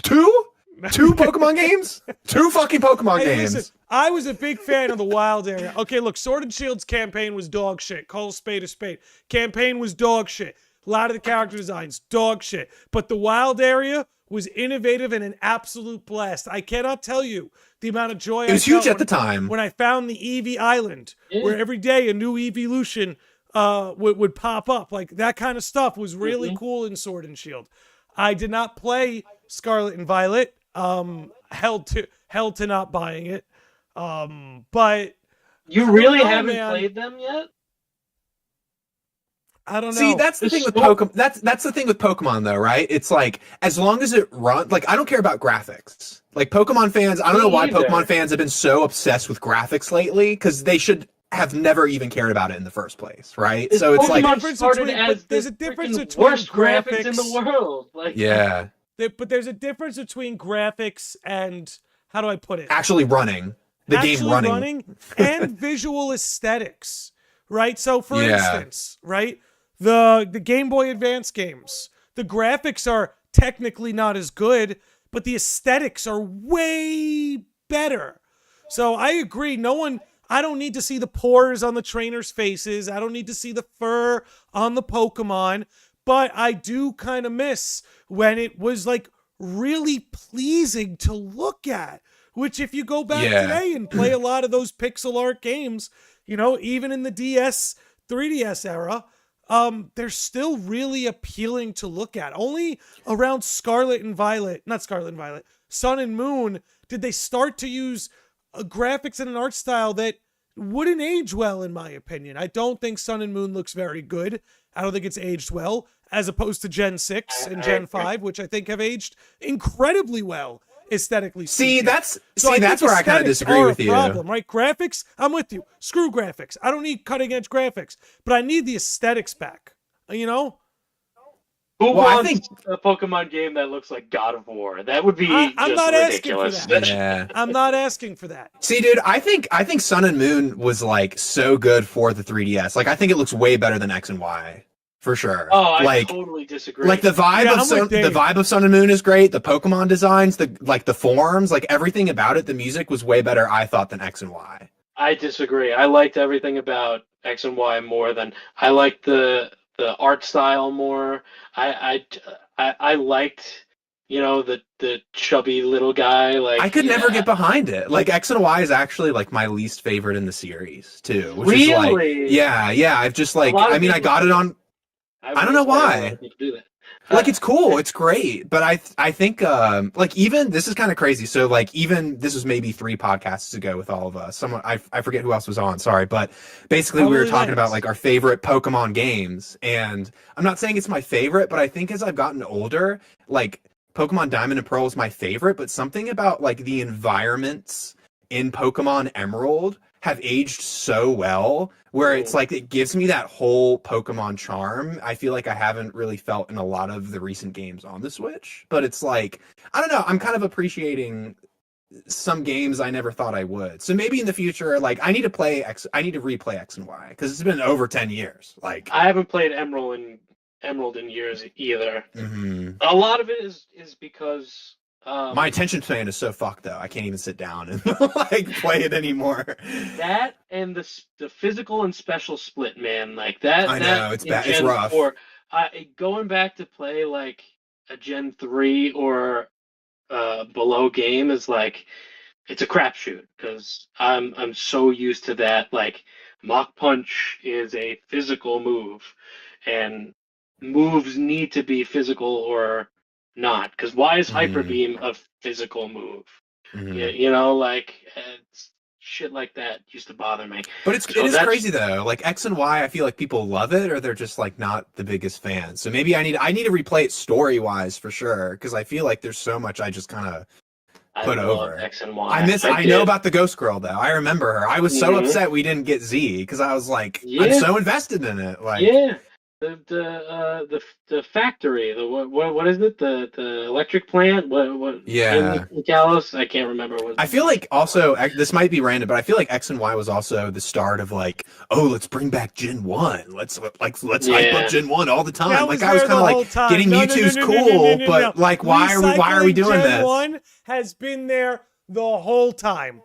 Speaker 3: Two? Two Pokemon games? Two fucking Pokemon
Speaker 2: Hey,
Speaker 3: games.
Speaker 2: listen, I was a big fan of the Wild area. Okay, look, Sword and Shield's campaign was dog shit. Call a spade a spade. Campaign was dog shit. A lot of the character designs, dog shit. But the Wild area was innovative and an absolute blast. I cannot tell you the amount of joy
Speaker 3: It was
Speaker 2: I felt
Speaker 3: huge at the time.
Speaker 2: when I found the Eevee Island,
Speaker 4: Yeah.
Speaker 2: where every day a new evolution would pop up. Like, that kind of stuff was really cool in Sword and Shield. I did not play Scarlet and Violet. Held to not buying it. But
Speaker 4: You really
Speaker 2: know,
Speaker 4: haven't
Speaker 2: man.
Speaker 4: played them yet?
Speaker 2: I don't know.
Speaker 3: See, that's the thing with Pokemon. That's the thing with Pokemon, though, right? It's like as long as it runs. Like I don't care about graphics. Like Pokemon fans, I don't know why
Speaker 4: Me either.
Speaker 3: Pokemon fans have been so obsessed with graphics lately. Because they should have never even cared about it in the first place, right? So it's like,
Speaker 4: Pokemon
Speaker 2: Difference
Speaker 4: started
Speaker 2: between-
Speaker 4: as
Speaker 2: but there's
Speaker 4: the
Speaker 2: a difference
Speaker 4: freaking
Speaker 2: between
Speaker 4: worst graphics in
Speaker 2: graphics.
Speaker 4: the world. Like,
Speaker 3: yeah,
Speaker 2: But there's a difference between graphics and, how do I put it?
Speaker 3: actually running the game
Speaker 2: Actually
Speaker 3: running.
Speaker 2: and visual aesthetics, right? So, for
Speaker 3: Yeah.
Speaker 2: instance, right, the Game Boy Advance games, the graphics are technically not as good, but the aesthetics are way better. So I agree. I don't need to see the pores on the trainers' faces. I don't need to see the fur on the Pokemon, but I do kind of miss when it was like really pleasing to look at. Which, if you go back
Speaker 3: Yeah.
Speaker 2: today and play a lot of those pixel art games, even in the DS, 3DS era, they're still really appealing to look at. Only around Sun and Moon, did they start to use graphics and an art style that wouldn't age well, in my opinion. I don't think Sun and Moon looks very good. I don't think it's aged well, as opposed to Gen 6 and Gen 5, which I think have aged incredibly well, aesthetically
Speaker 3: See,
Speaker 2: speaking.
Speaker 3: that's
Speaker 2: So I think
Speaker 3: where I kind of
Speaker 2: aesthetics
Speaker 3: disagree
Speaker 2: are
Speaker 3: with
Speaker 2: a
Speaker 3: you.
Speaker 2: problem, right? Graphics, I'm with you. Screw graphics. I don't need cutting edge graphics, but I need the aesthetics back.
Speaker 4: Who
Speaker 3: Well, I
Speaker 4: wants
Speaker 3: think-
Speaker 4: a Pokemon game that looks like God of War? That would be
Speaker 2: I'm
Speaker 4: just
Speaker 2: not asking for
Speaker 4: ridiculous.
Speaker 2: that.
Speaker 3: Yeah.
Speaker 2: I'm not asking for that.
Speaker 3: See, dude, I think Sun and Moon was like so good for the 3DS. Like, I think it looks way better than X and Y, for sure.
Speaker 4: Oh, I
Speaker 3: like,
Speaker 4: totally disagree.
Speaker 3: like the vibe
Speaker 2: Yeah,
Speaker 3: of
Speaker 2: I'm with Dave.
Speaker 3: the vibe of Sun and Moon is great. The Pokemon designs, the forms, like everything about it. The music was way better, I thought, than X and Y.
Speaker 4: I disagree. I liked everything about X and Y more than I liked the art style more. I liked, the chubby little guy. Like
Speaker 3: I could never
Speaker 4: yeah.
Speaker 3: get behind it. Like X and Y is actually like my least favorite in the series too. Which is like,
Speaker 4: Really?
Speaker 3: yeah. I've just like,
Speaker 4: A lot of
Speaker 3: I mean, I
Speaker 4: people-
Speaker 3: got it on. I don't know why.
Speaker 4: People do that.
Speaker 3: Like it's cool, it's great, but I think like even this is kind of crazy. So like even this was maybe 3 podcasts ago with all of us. Someone I forget who else was on. Sorry, but basically we were
Speaker 2: Probably
Speaker 3: talking about
Speaker 2: Lance.
Speaker 3: like our favorite Pokemon games, and I'm not saying it's my favorite, but I think as I've gotten older, like Pokemon Diamond and Pearl is my favorite, but something about like the environments in Pokemon Emerald have aged so well where it's like it gives me that whole Pokemon charm. I feel like I haven't really felt in a lot of the recent games on the Switch, but it's like, I don't know, I'm kind of appreciating some games I never thought I would. So maybe in the future, like I need to replay X and Y because it's been over 10 years. Like
Speaker 4: I haven't played Emerald in years either.
Speaker 3: mhm.
Speaker 4: A lot of it is because
Speaker 3: My attention span is so fucked though. I can't even sit down and like play it anymore.
Speaker 4: that and the physical and special split, man, like that.
Speaker 3: I know,
Speaker 4: that
Speaker 3: it's
Speaker 4: in
Speaker 3: bad- it's
Speaker 4: Gen
Speaker 3: rough.
Speaker 4: 4, going back to play like a Gen 3 or below game is like it's a crapshoot because I'm so used to that. Like Mach Punch is a physical move, and moves need to be physical or not. Because why is Hyper
Speaker 3: Mhm.
Speaker 4: Beam a physical move? Yeah,
Speaker 3: Mhm.
Speaker 4: like shit like that used to bother me.
Speaker 3: But it
Speaker 4: So
Speaker 3: is
Speaker 4: that's
Speaker 3: crazy though. Like X and Y, I feel like people love it, or they're just like not the biggest fans. So maybe I need to replay it story wise for sure, because I feel like there's so much I just kind of
Speaker 4: I
Speaker 3: put
Speaker 4: love
Speaker 3: over.
Speaker 4: X and Y.
Speaker 3: I know about the Ghost Girl though. I remember her. I was so
Speaker 4: Mhm.
Speaker 3: upset we didn't get Z because I was like, I'm
Speaker 4: Yeah.
Speaker 3: so invested in it. Like,
Speaker 4: Yeah, the factory, the what is it? The electric plant? What
Speaker 3: yeah.
Speaker 4: in Kalos? I can't remember what.
Speaker 3: I feel like also this might be random, but I feel like X and Y was also the start of like, oh, let's bring back Gen 1. Let's hype up Gen 1 all the time.
Speaker 2: That
Speaker 3: Like I was
Speaker 2: there
Speaker 3: kind of
Speaker 2: the whole
Speaker 3: like
Speaker 2: time.
Speaker 3: getting
Speaker 2: No, no,
Speaker 3: Mewtwo's
Speaker 2: no, no,
Speaker 3: cool,
Speaker 2: no, no, no,
Speaker 3: but
Speaker 2: no.
Speaker 3: like why are we
Speaker 2: Recycling
Speaker 3: doing
Speaker 2: Gen
Speaker 3: this?
Speaker 2: 1 has been there the whole time.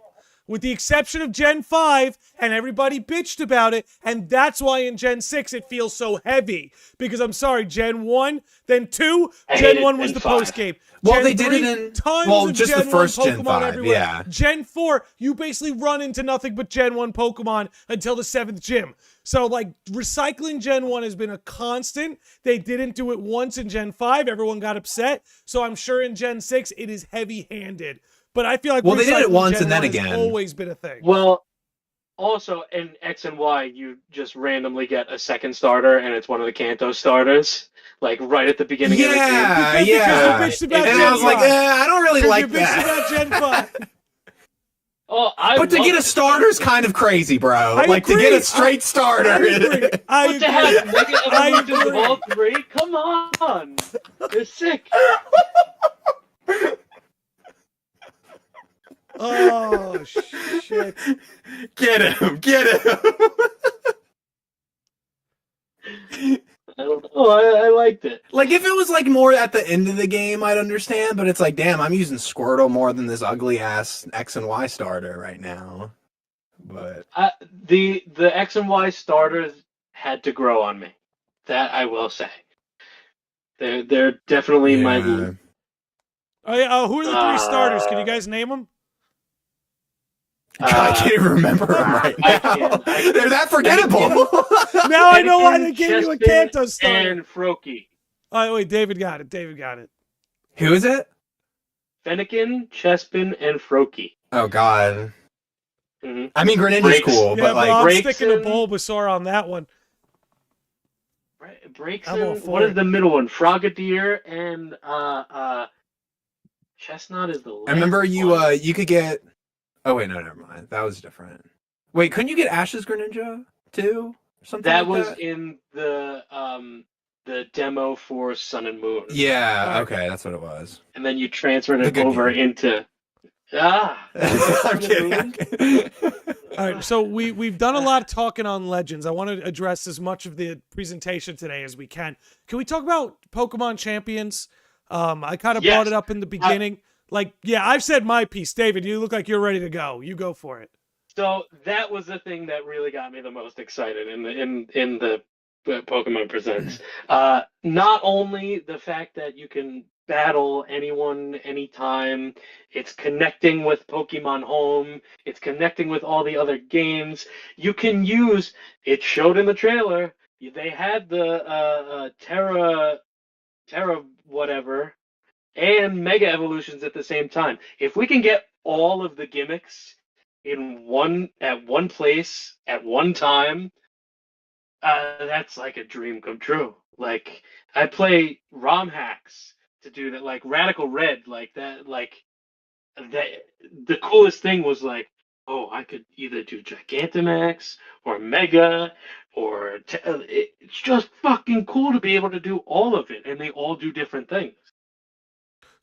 Speaker 2: With the exception of Gen 5, and everybody bitched about it, and that's why in Gen 6 it feels so heavy. Because I'm sorry, Gen 1, then 2,
Speaker 4: I
Speaker 2: Gen
Speaker 4: hated
Speaker 2: 1 was
Speaker 4: Gen
Speaker 2: the
Speaker 4: 5.
Speaker 2: post-game.
Speaker 3: Well,
Speaker 2: Gen
Speaker 3: they did
Speaker 2: 3,
Speaker 3: it in
Speaker 2: tons of
Speaker 3: just
Speaker 2: Gen
Speaker 3: the first
Speaker 2: 1
Speaker 3: Gen
Speaker 2: Pokemon
Speaker 3: 5,
Speaker 2: everywhere.
Speaker 3: yeah.
Speaker 2: Gen 4, you basically run into nothing but Gen 1 Pokemon until the 7th gym. So, like, recycling Gen 1 has been a constant. They didn't do it once in Gen 5. Everyone got upset. So I'm sure in Gen 6 it is heavy-handed. But I feel like
Speaker 3: Well, they did it
Speaker 2: recycling
Speaker 3: once
Speaker 2: Gen
Speaker 3: and then
Speaker 2: 1 has
Speaker 3: again.
Speaker 2: always been a thing.
Speaker 4: Well, also in X and Y, you just randomly get a second starter, and it's one of the Kanto starters, like right at the beginning of the game.
Speaker 3: Yeah,
Speaker 2: Because
Speaker 3: yeah.
Speaker 2: you bitched about
Speaker 3: And
Speaker 2: Gen
Speaker 3: I was like,
Speaker 2: 5.
Speaker 3: I don't really like
Speaker 2: you bitched about
Speaker 3: that.
Speaker 2: Gen 5.
Speaker 4: Oh,
Speaker 3: But to get a starter's kind of crazy, bro.
Speaker 2: I
Speaker 3: Like to
Speaker 2: agree.
Speaker 3: get a straight starter.
Speaker 2: I agree. I
Speaker 4: What the heck?
Speaker 2: agree.
Speaker 4: Mega
Speaker 2: I
Speaker 4: evolutions of
Speaker 2: agree.
Speaker 4: all three? Come on, they're sick.
Speaker 2: Oh, shit.
Speaker 3: Get him, get him.
Speaker 4: I don't know. I liked it.
Speaker 3: Like if it was like more at the end of the game, I'd understand. But it's like, damn, I'm using Squirtle more than this ugly ass X and Y starter right now. But
Speaker 4: The X and Y starters had to grow on me. That I will say. They're definitely my.
Speaker 2: Oh, yeah, who are the three starters? Can you guys name them?
Speaker 3: I can't even remember them right
Speaker 4: I
Speaker 3: now.
Speaker 4: can.
Speaker 3: They're that forgettable.
Speaker 2: Now I know why they
Speaker 4: Fennekin,
Speaker 2: gave you a
Speaker 4: Chespin,
Speaker 2: Kanto starter.
Speaker 4: and Froakie.
Speaker 2: Oh, wait, David got it. David got it.
Speaker 3: Who is it?
Speaker 4: Fennekin, Chespin, and Froakie.
Speaker 3: Oh God.
Speaker 4: Mm-hmm.
Speaker 3: I mean, Greninja's
Speaker 4: Breaks.
Speaker 3: cool,
Speaker 2: Yeah,
Speaker 3: but like,
Speaker 2: I'm
Speaker 4: Breaks
Speaker 2: sticking to
Speaker 4: in-
Speaker 2: Bulbasaur on that one.
Speaker 4: Breaks
Speaker 2: I'm all
Speaker 4: in.
Speaker 2: for
Speaker 4: What
Speaker 2: it.
Speaker 4: is the middle one? Frogadier and Chestnut is the last
Speaker 3: I remember you.
Speaker 4: one.
Speaker 3: You could get. Oh wait, no, never mind. That was different. Wait, couldn't you get Ash's Greninja too? Or something.
Speaker 4: That
Speaker 3: like
Speaker 4: was
Speaker 3: that?
Speaker 4: in the demo for Sun and Moon.
Speaker 3: Yeah.
Speaker 2: Alright.
Speaker 3: Okay, that's what it was.
Speaker 4: And then you transferred
Speaker 3: The
Speaker 4: it
Speaker 3: good
Speaker 4: over
Speaker 3: game.
Speaker 4: into
Speaker 3: I'm kidding. I'm kidding.
Speaker 2: All right, so we've done a lot of talking on Legends. I want to address as much of the presentation today as we can. Can we talk about Pokemon Champions? I kind of
Speaker 4: Yes.
Speaker 2: brought it up in the beginning. I've said my piece. David, you look like you're ready to go. You go for it.
Speaker 4: So that was the thing that really got me the most excited in the Pokemon Presents. Not only the fact that you can battle anyone anytime, it's connecting with Pokemon Home, it's connecting with all the other games. You can use it. Showed in the trailer. They had the Terra whatever and Mega Evolutions at the same time. If we can get all of the gimmicks at one place at one time, that's like a dream come true. Like I play ROM hacks to do that, like Radical Red, like that. The coolest thing was like, oh, I could either do Gigantamax or Mega or it's just fucking cool to be able to do all of it, and they all do different things.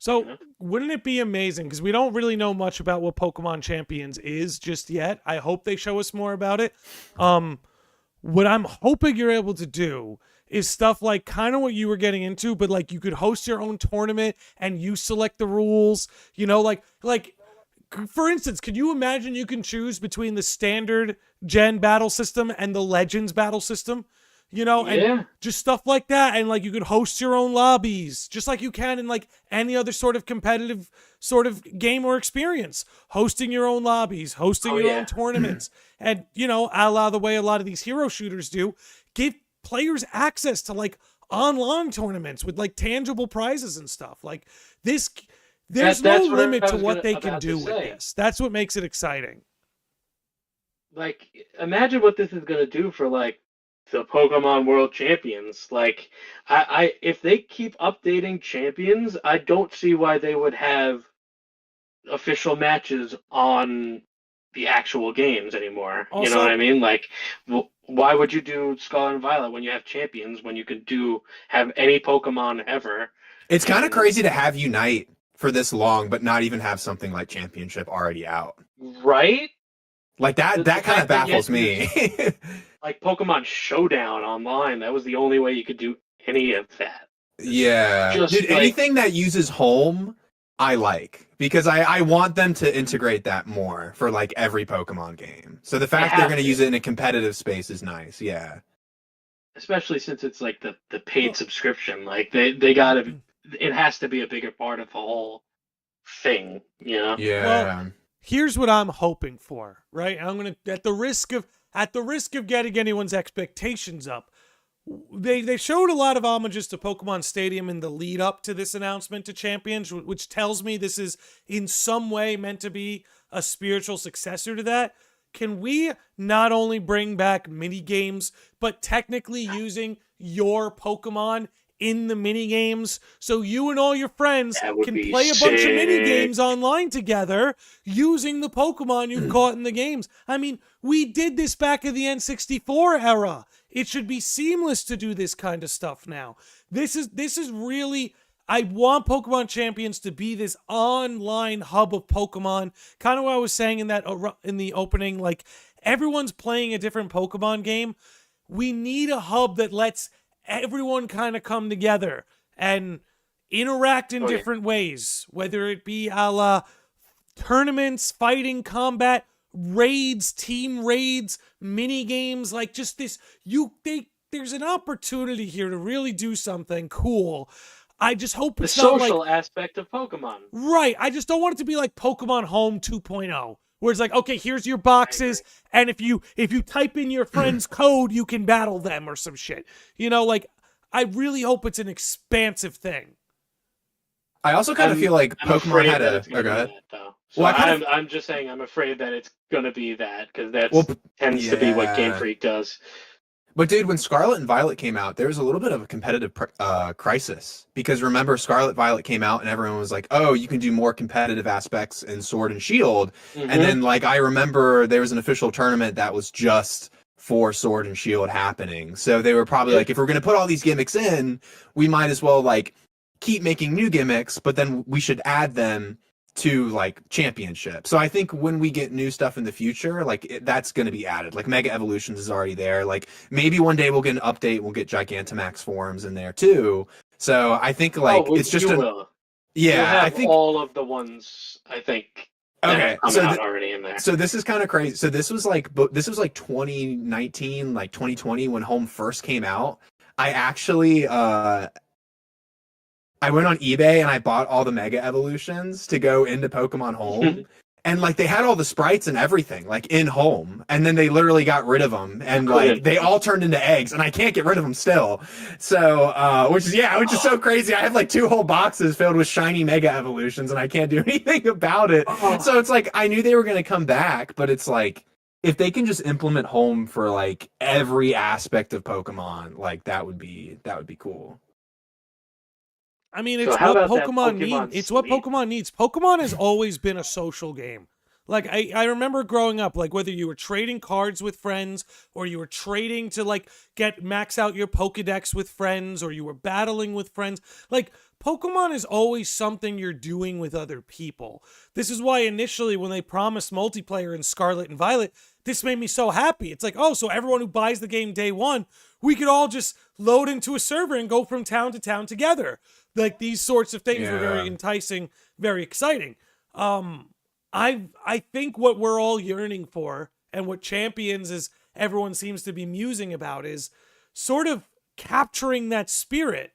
Speaker 2: So
Speaker 4: Yeah.
Speaker 2: wouldn't it be amazing? Because we don't really know much about what Pokemon Champions is just yet. I hope they show us more about it. What I'm hoping you're able to do is stuff like kind of what you were getting into, but like you could host your own tournament and you select the rules. You know, like for instance, could you imagine you can choose between the standard Gen battle system and the Legends battle system? you know, and
Speaker 4: Yeah.
Speaker 2: just stuff like that. And like you could host your own lobbies, just like you can in like any other sort of competitive sort of game or experience. Hosting your own lobbies, hosting
Speaker 4: Oh,
Speaker 2: your
Speaker 4: yeah.
Speaker 2: own tournaments, and you know, a la the way a lot of these hero shooters do, give players access to like online tournaments with like tangible prizes and stuff. Like this, there's
Speaker 4: That's
Speaker 2: no
Speaker 4: what I
Speaker 2: limit to
Speaker 4: was
Speaker 2: what they can
Speaker 4: about to
Speaker 2: do with
Speaker 4: say.
Speaker 2: this. That's what makes it exciting.
Speaker 4: Like, imagine what this is gonna do for like the Pokemon World Champions. Like, if they keep updating champions, I don't see why they would have official matches on the actual games anymore. You know
Speaker 2: Also-
Speaker 4: what I mean? Like, why would you do Scarlet and Violet when you have champions? When you could have any Pokemon ever?
Speaker 3: It's kind of
Speaker 4: And-
Speaker 3: crazy to have Unite for this long, but not even have something like Championship already out.
Speaker 4: Right?
Speaker 3: Like that
Speaker 4: The
Speaker 3: kind of
Speaker 4: fact that
Speaker 3: baffles
Speaker 4: yet
Speaker 3: me.
Speaker 4: Like Pokemon Showdown online, that was the only way you could do any of that.
Speaker 3: Yeah.
Speaker 4: Just
Speaker 3: Dude,
Speaker 4: like-
Speaker 3: anything that uses home, I like. Because I want them to integrate that more for like every Pokemon game. So the fact they're
Speaker 4: have
Speaker 3: going to
Speaker 4: to.
Speaker 3: use it in a competitive space is nice. Yeah.
Speaker 4: Especially since it's like the paid subscription. Like they gotta, it has to be a bigger part of the whole thing, you know?
Speaker 3: Yeah.
Speaker 2: Here's what I'm hoping for, right? I'm gonna at the risk of getting anyone's expectations up. They showed a lot of homages to Pokemon Stadium in the lead up to this announcement to Champions, which tells me this is in some way meant to be a spiritual successor to that. Can we not only bring back mini games, but technically using your Pokemon in the mini games, so you and all your friends
Speaker 4: That would
Speaker 2: can
Speaker 4: be
Speaker 2: play a bunch of mini
Speaker 4: sick.
Speaker 2: games online together using the Pokemon you've caught in the games? I mean, we did this back in the N64 era. It should be seamless to do this kind of stuff now. This is really, I want Pokemon Champions to be this online hub of Pokemon. Kind of what I was saying in the opening, like everyone's playing a different Pokemon game. We need a hub that lets everyone kind of come together and interact in
Speaker 4: Oh, yeah.
Speaker 2: different ways, whether it be a la tournaments, fighting, combat, raids, team raids, mini games, like just this. There's an opportunity here to really do something cool. I just hope
Speaker 4: The
Speaker 2: it's not like
Speaker 4: social aspect of Pokemon.
Speaker 2: right. I just don't want it to be like Pokemon Home 2.0, where it's like, okay, here's your boxes, and if you type in your friend's code, you can battle them or some shit. You know, like I really hope it's an expansive thing.
Speaker 3: I also kind of feel like
Speaker 4: I'm
Speaker 3: Pokemon
Speaker 4: afraid
Speaker 3: had
Speaker 4: that
Speaker 3: a.
Speaker 4: it's
Speaker 3: Oh,
Speaker 4: gonna
Speaker 3: go
Speaker 4: be
Speaker 3: ahead.
Speaker 4: that, though. So
Speaker 3: Well, I kind of-
Speaker 4: I'm just saying I'm afraid that it's gonna be that, because that
Speaker 3: Well,
Speaker 4: tends to be what Game
Speaker 3: yeah.
Speaker 4: Freak does.
Speaker 3: But dude, when Scarlet and Violet came out, there was a little bit of a competitive crisis, because remember Scarlet Violet came out and everyone was like, "Oh, you can do more competitive aspects in Sword and Shield."
Speaker 4: Mhm.
Speaker 3: And then like I remember there was an official tournament that was just for Sword and Shield happening. So they were probably
Speaker 4: Yeah.
Speaker 3: like, if we're going to put all these gimmicks in, we might as well like keep making new gimmicks, but then we should add them to like Championship. So I think when we get new stuff in the future, like that's going to be added. Like Mega Evolutions is already there. Like maybe one day we'll get an update. We'll get Gigantamax forms in there too. So I think like
Speaker 4: well,
Speaker 3: it's just
Speaker 4: you
Speaker 3: a
Speaker 4: will.
Speaker 3: yeah.
Speaker 4: You'll have
Speaker 3: I think
Speaker 4: all of the ones I think that
Speaker 3: okay.
Speaker 4: have come
Speaker 3: So
Speaker 4: out already in there.
Speaker 3: So this is kind of crazy. So this was like 2019, like 2020 when Home first came out. I actually I went on eBay and I bought all the Mega Evolutions to go into Pokemon Home. And like they had all the sprites and everything like in Home, and then they literally got rid of them, and like they all turned into eggs, and I can't get rid of them still. So which is so crazy. I have like 2 whole boxes filled with shiny Mega Evolutions, and I can't do anything about it.
Speaker 4: Oh.
Speaker 3: So it's like I knew they were gonna come back, but it's like if they can just implement Home for like every aspect of Pokemon, like that would be cool.
Speaker 2: I mean,
Speaker 4: So
Speaker 2: it's
Speaker 4: how
Speaker 2: what
Speaker 4: about that
Speaker 2: Pokemon need.
Speaker 4: Pokemon
Speaker 2: It's what
Speaker 4: Sleep?
Speaker 2: Pokemon needs. Pokemon has always been a social game. Like I remember growing up, like whether you were trading cards with friends or you were trading to like get max out your Pokedex with friends or you were battling with friends, like Pokemon is always something you're doing with other people. This is why initially when they promised multiplayer in Scarlet and Violet, this made me so happy. It's like, oh, so everyone who buys the game day one, we could all just load into a server and go from town to town together. Like these sorts of things were very
Speaker 3: Yeah.
Speaker 2: enticing, very exciting. I think what we're all yearning for and what Champions is everyone seems to be musing about is sort of capturing that spirit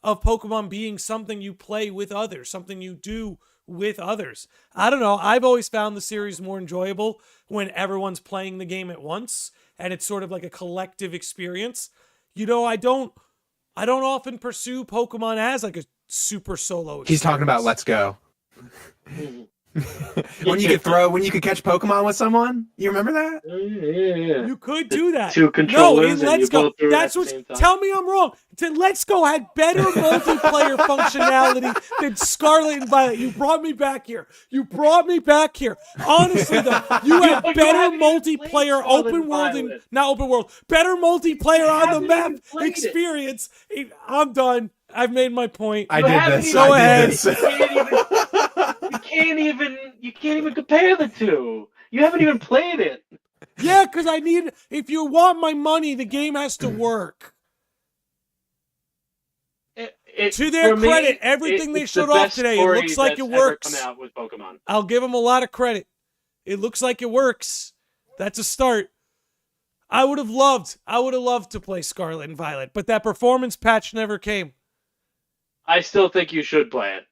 Speaker 2: of Pokemon being something you play with others, something you do with others. I don't know. I've always found the series more enjoyable when everyone's playing the game at once and it's sort of like a collective experience. You know, I don't often pursue Pokemon as like a super solo experience.
Speaker 3: He's talking about Let's Go. when you could catch Pokemon with someone. You remember that?
Speaker 4: Yeah.
Speaker 2: You could do that.
Speaker 4: Two controllers
Speaker 2: No, in
Speaker 4: and
Speaker 2: Let's
Speaker 4: you
Speaker 2: Go.
Speaker 4: both threw it
Speaker 2: That's
Speaker 4: at the
Speaker 2: what.
Speaker 4: same time.
Speaker 2: Tell me I'm wrong. Let's Go had better multiplayer functionality than Scarlet and Violet. You brought me back here. Honestly, though, you had
Speaker 4: you
Speaker 2: better
Speaker 4: haven't even played
Speaker 2: multiplayer,
Speaker 4: Scarlet
Speaker 2: open
Speaker 4: and
Speaker 2: world,
Speaker 4: Violet.
Speaker 2: not open world, better multiplayer on the
Speaker 4: haven't
Speaker 2: map
Speaker 4: even played it.
Speaker 2: experience. I'm done. I've made my point.
Speaker 3: I
Speaker 4: You
Speaker 3: did
Speaker 4: haven't
Speaker 3: this.
Speaker 4: even-
Speaker 3: I
Speaker 2: Go
Speaker 3: did
Speaker 2: ahead.
Speaker 3: this.
Speaker 4: You can't even compare the two. You haven't even played it.
Speaker 2: Yeah, because if you want my money, the game has to work. To their
Speaker 4: For me,
Speaker 2: credit, everything they
Speaker 4: it's the
Speaker 2: showed off
Speaker 4: best
Speaker 2: today, it
Speaker 4: story
Speaker 2: looks like
Speaker 4: that's
Speaker 2: it
Speaker 4: ever
Speaker 2: works.
Speaker 4: Come out with Pokemon.
Speaker 2: I'll give them a lot of credit. It looks like it works. That's a start. I would have loved to play Scarlet and Violet, but that performance patch never came.
Speaker 4: I still think you should play it.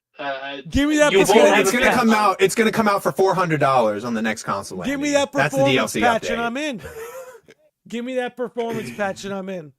Speaker 2: Give me that
Speaker 4: You
Speaker 3: It's
Speaker 4: won't
Speaker 3: gonna,
Speaker 4: have
Speaker 3: it's
Speaker 4: a
Speaker 3: gonna
Speaker 4: patch.
Speaker 3: come out. It's gonna come out for $400 on the next console.
Speaker 2: Give me
Speaker 3: Andy.
Speaker 2: that
Speaker 3: That's the
Speaker 2: performance
Speaker 3: DLC
Speaker 2: patch
Speaker 3: update.
Speaker 2: and I'm in. Give me that performance patch and I'm in.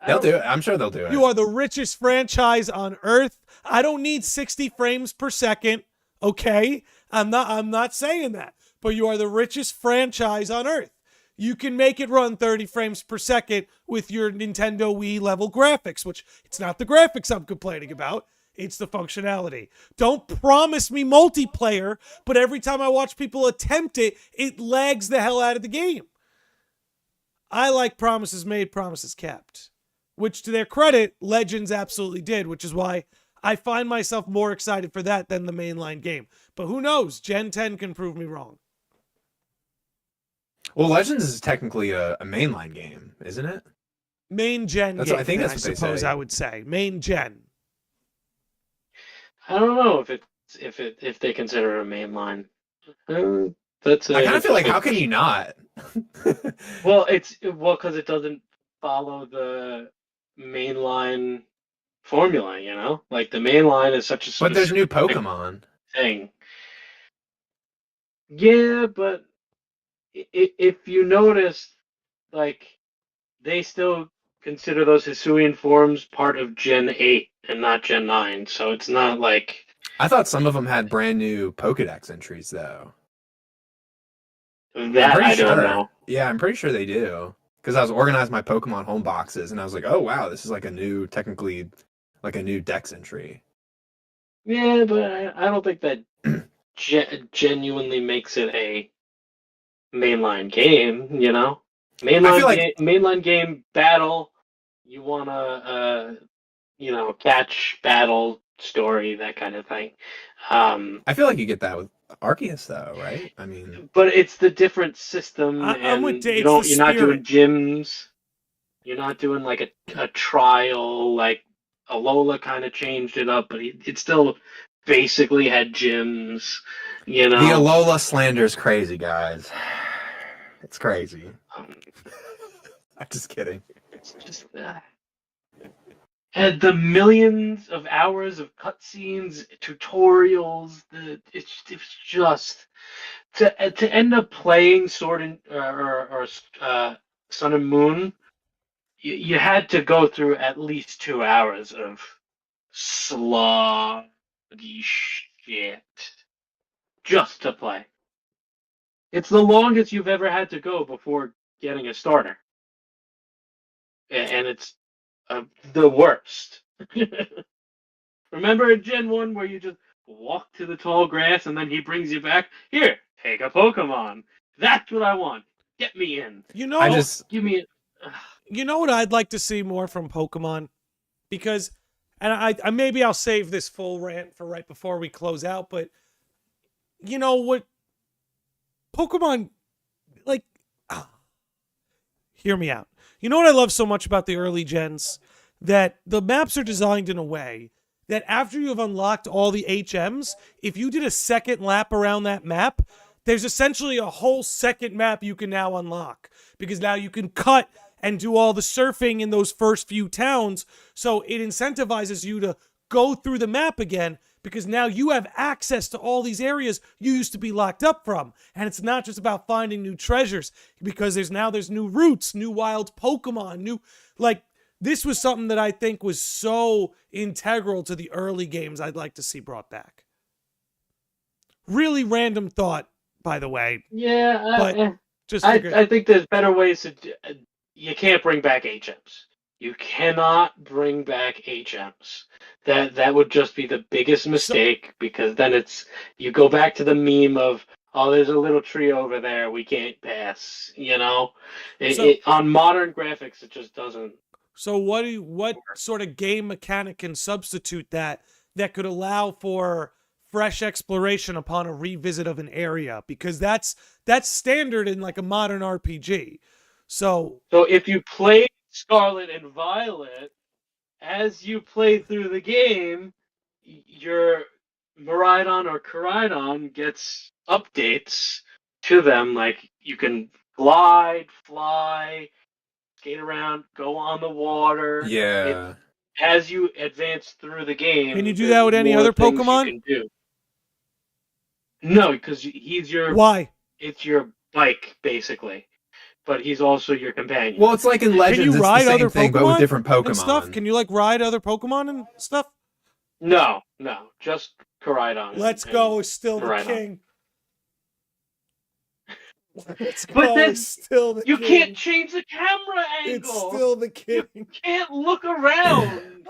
Speaker 3: They'll do it. I'm sure they'll do it.
Speaker 2: You are the richest franchise on earth. I don't need 60 frames per second. Okay? I'm not saying that. But you are the richest franchise on earth. You can make it run 30 frames per second with your Nintendo Wii level graphics, which it's not the graphics I'm complaining about. It's the functionality. Don't promise me multiplayer, but every time I watch people attempt it, it lags the hell out of the game. I like promises made, promises kept. Which, to their credit, Legends absolutely did, which is why I find myself more excited for that than the mainline game. But who knows? Gen 10 can prove me wrong.
Speaker 3: Well, Legends is technically a mainline game, isn't it?
Speaker 2: Main gen
Speaker 3: That's
Speaker 2: game,
Speaker 3: what- I think
Speaker 2: then,
Speaker 3: that's what they
Speaker 2: suppose
Speaker 3: say.
Speaker 2: I would say. Main gen.
Speaker 4: I don't know if they consider it a mainline. That's
Speaker 3: I kind of feel like, how can you not?
Speaker 4: Well, because it doesn't follow the mainline formula, you know? Like the mainline is such a
Speaker 3: But there's new
Speaker 4: specific
Speaker 3: Pokemon.
Speaker 4: thing. Yeah, but if you notice, like they still consider those Hisuian forms part of Gen 8 and not Gen 9, so it's not like
Speaker 3: I thought some of them had brand new Pokedex entries, though.
Speaker 4: that.
Speaker 3: pretty
Speaker 4: I don't
Speaker 3: sure.
Speaker 4: know.
Speaker 3: Yeah, I'm pretty sure they do. Because I was organizing my Pokemon home boxes, and I was like, oh, wow, this is like technically like a new Dex entry.
Speaker 4: Yeah, but I don't think that genuinely makes it a mainline game, you know?
Speaker 3: I feel like-
Speaker 4: Mainline game battle, you wanna catch battle story, that kind of thing.
Speaker 3: I feel like you get that with Arceus, though, right? I mean,
Speaker 4: But it's the different system,
Speaker 2: I'm
Speaker 4: and
Speaker 2: with Dave,
Speaker 4: you're
Speaker 2: it's the
Speaker 4: not doing
Speaker 2: spirit.
Speaker 4: gyms. You're not doing like a trial, like Alola kind of changed it up, but it still basically had gyms, you know.
Speaker 3: the Alola slander's crazy, guys. It's crazy.
Speaker 4: Um,
Speaker 3: I'm just kidding.
Speaker 4: it's just and the millions of hours of cutscenes, tutorials, it's just to end up playing Sword and or Sun and Moon. You had to go through at least 2 hours of sloggy shit just to play. It's the longest you've ever had to go before getting a starter. And it's the worst. Remember in Gen 1 where you just walk to the tall grass and then he brings you back? Here, take a Pokemon. That's what I want. Get me in.
Speaker 2: You know,
Speaker 4: Give me it.
Speaker 2: you know what I'd like to see more from Pokemon? Because, and I maybe I'll save this full rant for right before we close out, but you know what? Pokemon, like, hear me out. You know what I love so much about the early gens? That the maps are designed in a way that after you have unlocked all the HMs, if you did a second lap around that map, there's essentially a whole second map you can now unlock. Because now you can cut and do all the surfing in those first few towns. So it incentivizes you to go through the map again, because now you have access to all these areas you used to be locked up from. And it's not just about finding new treasures, because there's new routes, new wild Pokemon, this was something that I think was so integral to the early games I'd like to see brought back. Really random thought, by the way.
Speaker 4: Yeah,
Speaker 2: But just
Speaker 4: I think there's better ways to. You can't bring back HMs. You cannot bring back HMs. That would just be the biggest mistake, because then you go back to the meme of, oh, there's a little tree over there we can't pass. On modern graphics it just doesn't.
Speaker 2: So what sort of game mechanic can substitute that could allow for fresh exploration upon a revisit of an area? Because that's standard in like a modern RPG. So
Speaker 4: if you play Scarlet and Violet, as you play through the game, your Miraidon or Koraidon gets updates to them, like you can glide, fly, skate around, go on the water.
Speaker 3: Yeah.
Speaker 4: As you advance through the game,
Speaker 2: can you do that with any other Pokemon?
Speaker 4: You can do. No, because he's your.
Speaker 2: Why?
Speaker 4: It's your bike, basically, but he's also your companion.
Speaker 3: Well, it's like in Legends,
Speaker 2: can you ride
Speaker 3: it's the same
Speaker 2: other
Speaker 3: thing,
Speaker 2: Pokemon
Speaker 3: but with different Pokemon.
Speaker 2: and stuff? Can you ride other Pokemon and stuff?
Speaker 4: No, just Koraidon.
Speaker 2: Let's go, is still the
Speaker 4: Miraidon.
Speaker 2: king. Let's
Speaker 4: But
Speaker 2: go,
Speaker 4: then
Speaker 2: is still the
Speaker 4: You
Speaker 2: king.
Speaker 4: can't change the camera angle.
Speaker 2: It's still the king.
Speaker 4: You can't look around.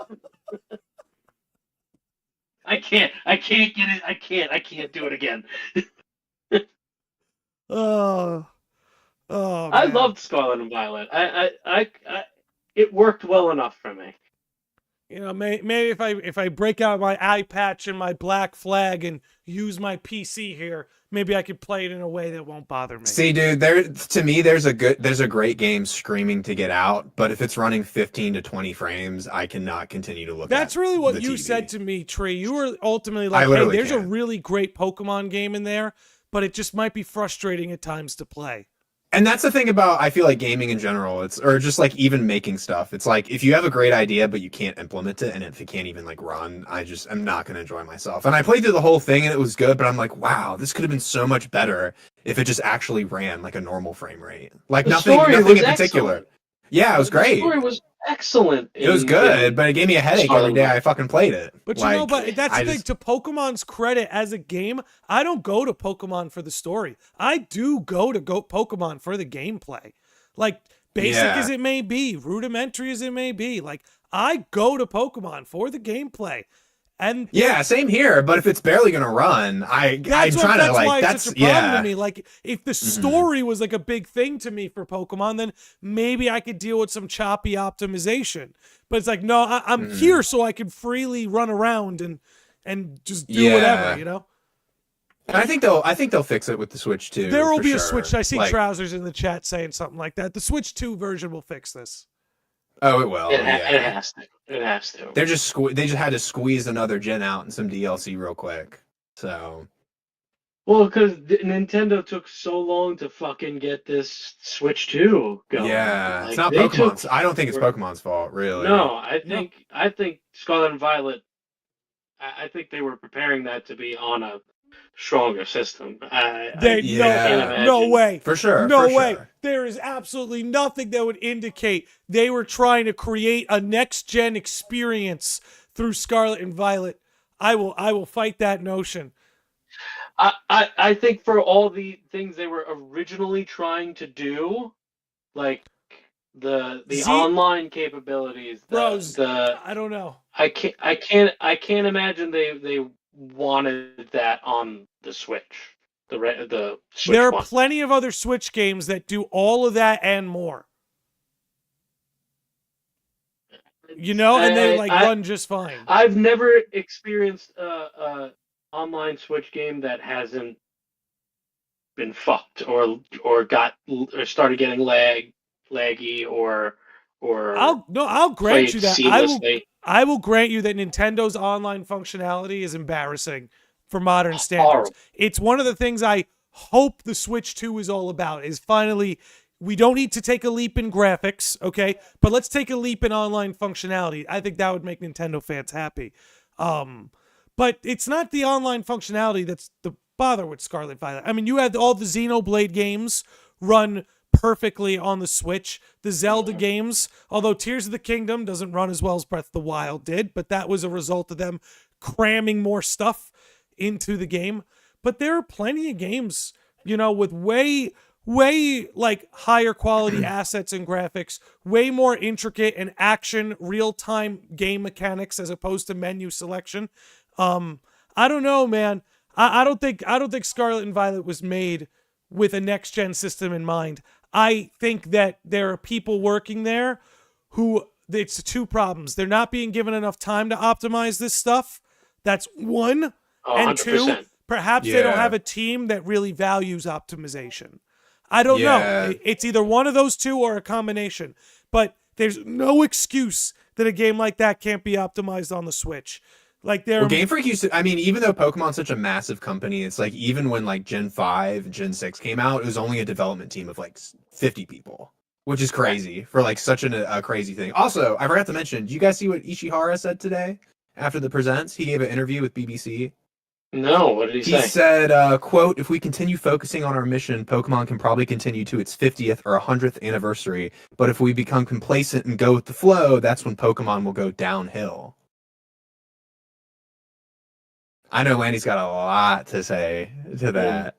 Speaker 4: I can't get it. I can't do it again.
Speaker 2: Oh,
Speaker 4: I
Speaker 2: man.
Speaker 4: loved Scarlet and Violet. It worked well enough for me.
Speaker 2: Maybe if I break out my eye patch and my black flag and use my PC here, maybe I could play it in a way that won't bother me.
Speaker 3: See, dude, to me there's a great game screaming to get out, but if it's running 15 to 20 frames, I cannot continue to look
Speaker 2: That's
Speaker 3: at
Speaker 2: really what
Speaker 3: the
Speaker 2: you
Speaker 3: TV.
Speaker 2: said to me, Trey. You were ultimately
Speaker 3: I
Speaker 2: like, hey,
Speaker 3: literally
Speaker 2: there's a
Speaker 3: can't.
Speaker 2: really great Pokemon game in there, but it just might be frustrating at times to play.
Speaker 3: And that's the thing about, I feel like, gaming in general, or just like even making stuff. It's like, if you have a great idea but you can't implement it, and if it can't even like run, I'm not going to enjoy myself. And I played through the whole thing and it was good, but I'm like, wow, this could have been so much better if it just actually ran like a normal frame rate. Like
Speaker 4: The
Speaker 3: nothing
Speaker 4: story
Speaker 3: in
Speaker 4: was
Speaker 3: particular.
Speaker 4: excellent.
Speaker 3: Yeah, it was great.
Speaker 4: The story was excellent.
Speaker 3: It was good, but it gave me a headache every day I fucking played it.
Speaker 2: But
Speaker 3: Like,
Speaker 2: that's
Speaker 3: I
Speaker 2: the thing.
Speaker 3: just-
Speaker 2: To Pokemon's credit, as a game, I don't go to Pokemon for the story. I do go to Pokemon for the gameplay. Like, basic
Speaker 3: Yeah.
Speaker 2: as it may be, rudimentary as it may be, like, I go to Pokemon for the gameplay. And
Speaker 3: Yeah, same here. But if it's barely gonna run, I'm
Speaker 2: that's
Speaker 3: trying to like
Speaker 2: why
Speaker 3: that's
Speaker 2: it's such a problem
Speaker 3: yeah.
Speaker 2: to me. Like, if the story was like a big thing to me for Pokemon, then maybe I could deal with some choppy optimization. But it's like, no, I'm here so I can freely run around and just do
Speaker 3: Yeah.
Speaker 2: whatever, you know.
Speaker 3: And I think they'll fix it with the Switch too.
Speaker 2: There will
Speaker 3: for
Speaker 2: be a
Speaker 3: sure.
Speaker 2: Switch. I see
Speaker 3: Like,
Speaker 2: Trousers in the chat saying something like that. The Switch 2 version will fix this.
Speaker 3: Oh, it will.
Speaker 4: It
Speaker 3: Yeah.
Speaker 4: has to. It has to.
Speaker 3: They just had to squeeze another gen out and some DLC real quick. So
Speaker 4: Well, because Nintendo took so long to fucking get this Switch 2 going.
Speaker 3: yeah,
Speaker 4: Like,
Speaker 3: it's not
Speaker 4: they
Speaker 3: Pokemon's.
Speaker 4: took-
Speaker 3: I don't think it's Pokemon's fault, really.
Speaker 4: No, I think Scarlet and Violet. I think they were preparing that to be on a stronger system.
Speaker 3: Yeah.
Speaker 2: No way.
Speaker 3: For sure.
Speaker 2: No
Speaker 3: for
Speaker 2: way.
Speaker 3: Sure.
Speaker 2: There is absolutely nothing that would indicate they were trying to create a next gen experience through Scarlet and Violet. I will fight that notion.
Speaker 4: I think for all the things they were originally trying to do, like the online capabilities,
Speaker 2: Bros,
Speaker 4: the
Speaker 2: I don't know.
Speaker 4: I can't imagine they wanted that on the Switch. The Switch
Speaker 2: There are
Speaker 4: one.
Speaker 2: plenty of other Switch games that do all of that and more. You know, and they run just fine.
Speaker 4: I've never experienced a online Switch game that hasn't been fucked or started getting laggy or
Speaker 2: I'll grant you
Speaker 4: played
Speaker 2: that.
Speaker 4: seamlessly.
Speaker 2: I will grant you that Nintendo's online functionality is embarrassing for modern standards.
Speaker 4: Horrible.
Speaker 2: It's one of the things I hope the Switch 2 is all about, is finally we don't need to take a leap in graphics, okay? But let's take a leap in online functionality. I think that would make Nintendo fans happy. But it's not the online functionality that's the bother with Scarlet Violet. I mean, you had all the Xenoblade games run perfectly on the Switch. The Zelda games, although Tears of the Kingdom doesn't run as well as Breath of the Wild did, but that was a result of them cramming more stuff into the game. But there are plenty of games, with way like higher quality assets and graphics, way more intricate and action real-time game mechanics as opposed to menu selection. I don't know, man. I don't think Scarlet and Violet was made with a next gen system in mind. I think that there are people working there who, it's two problems. They're not being given enough time to optimize this stuff. That's one. And
Speaker 4: 100%.
Speaker 2: two, perhaps they don't have a team that really values optimization. I don't know. It's either one of those two or a combination. But there's no excuse that a game like that can't be optimized on the Switch. Like
Speaker 3: Game Freak used to, I mean, even though Pokemon's such a massive company, it's like even when like Gen 5 and Gen 6 came out, it was only a development team of like 50 people, which is crazy for like such a crazy thing. Also, I forgot to mention, do you guys see what Ishihara said today after the presents? He gave an interview with BBC.
Speaker 4: No, what did he say?
Speaker 3: He said, quote, "If we continue focusing on our mission, Pokemon can probably continue to its 50th or 100th anniversary. But if we become complacent and go with the flow, that's when Pokemon will go downhill." I know Landy's got a lot to say to that.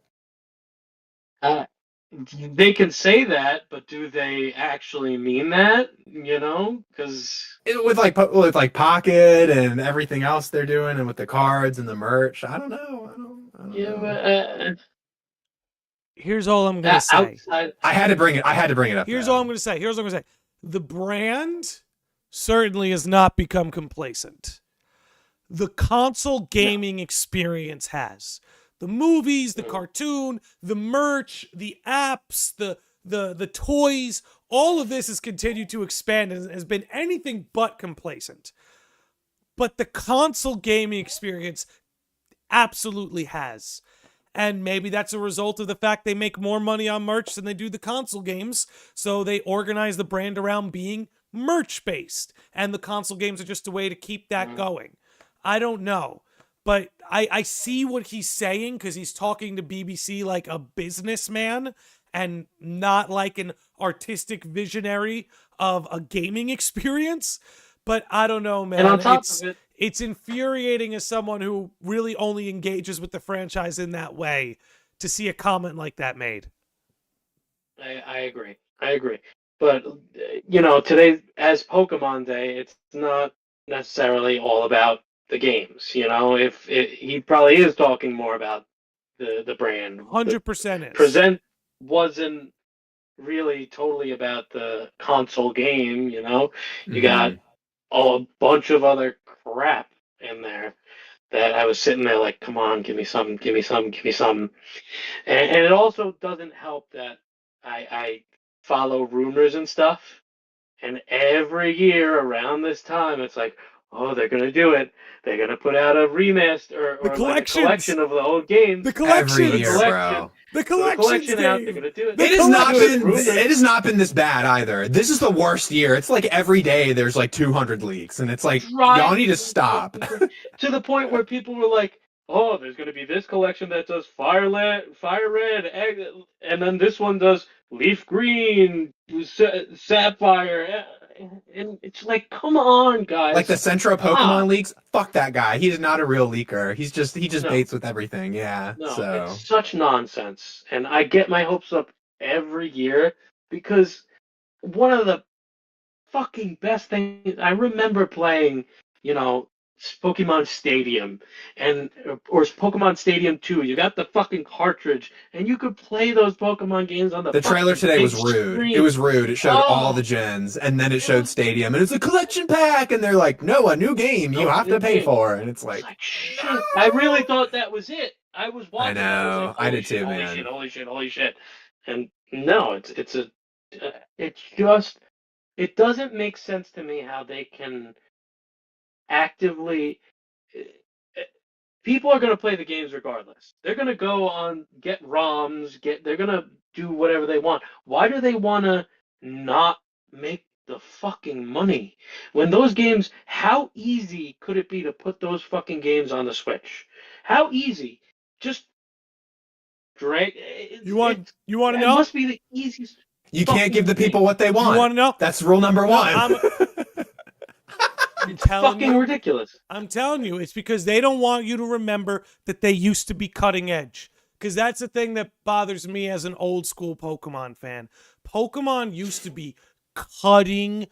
Speaker 4: They can say that, but do they actually mean that? Because
Speaker 3: With like Pocket and everything else they're doing, and with the cards and the merch, I don't know. I don't know.
Speaker 2: Here's all I'm gonna say.
Speaker 4: Outside,
Speaker 3: I had to bring it up.
Speaker 2: Here's all I'm gonna say. The brand certainly has not become complacent. The console gaming experience has. The movies, the cartoon, the merch, the apps, the toys, all of this has continued to expand and has been anything but complacent. But the console gaming experience absolutely has. And maybe that's a result of the fact they make more money on merch than they do the console games. So they organize the brand around being merch-based. And the console games are just a way to keep that going. I don't know. But I see what he's saying because he's talking to BBC like a businessman and not like an artistic visionary of a gaming experience. But I don't know, man.
Speaker 4: And on top of it,
Speaker 2: it's infuriating as someone who really only engages with the franchise in that way to see a comment like that made.
Speaker 4: I agree. But, today, as Pokemon Day, it's not necessarily all about the games. He probably is talking more about the brand.
Speaker 2: 100% is.
Speaker 4: Present wasn't really totally about the console game. You got a bunch of other crap in there that I was sitting there like, come on, give me some. And it also doesn't help that I follow rumors and stuff, and every year around this time it's like, oh, they're gonna do it. They're gonna put out a remaster or like a collection of the old games.
Speaker 2: The collection,
Speaker 3: every year, bro.
Speaker 2: The collection
Speaker 4: out. They're gonna do it.
Speaker 3: It has not been this bad either. This is the worst year. It's like every day there's like 200 leaks, and it's like y'all need to stop.
Speaker 4: To the point where people were like, "Oh, there's gonna be this collection that does Fire Red, and then this one does Leaf Green, Sapphire." And it's like, come on, guys.
Speaker 3: Like the Centro Pokemon leaks, fuck that guy. He's not a real leaker. He just baits with everything. Yeah.
Speaker 4: No,
Speaker 3: so
Speaker 4: it's such nonsense. And I get my hopes up every year because one of the fucking best things I remember playing, Pokemon Stadium or Pokemon Stadium 2. You got the fucking cartridge and you could play those Pokemon games on the
Speaker 3: trailer today was rude.
Speaker 4: screen.
Speaker 3: It was rude. It showed all the gens and then it showed Stadium and it's a collection pack and they're like, no, a new game you have to pay for. And it's like
Speaker 4: shit. I really thought that was it. I was watching.
Speaker 3: I know.
Speaker 4: Like,
Speaker 3: I did too, man.
Speaker 4: Holy shit. And no, it doesn't make sense to me how they can actively people are going to play the games regardless. They're going to go on, get ROMs, they're going to do whatever they want. Why do they want to not make the fucking money? When those games, how easy could it be to put those fucking games on the Switch? How easy? Just drag.
Speaker 2: You want to
Speaker 4: It
Speaker 2: know?
Speaker 4: must be the easiest.
Speaker 3: You can't give the people what they
Speaker 2: You
Speaker 3: want.
Speaker 2: want to know?
Speaker 3: That's rule number one.
Speaker 2: I'm telling
Speaker 4: Fucking
Speaker 2: you.
Speaker 4: ridiculous.
Speaker 2: I'm telling you, it's because they don't want you to remember that they used to be cutting edge. Because that's the thing that bothers me as an old school Pokemon fan. Pokemon used to be cutting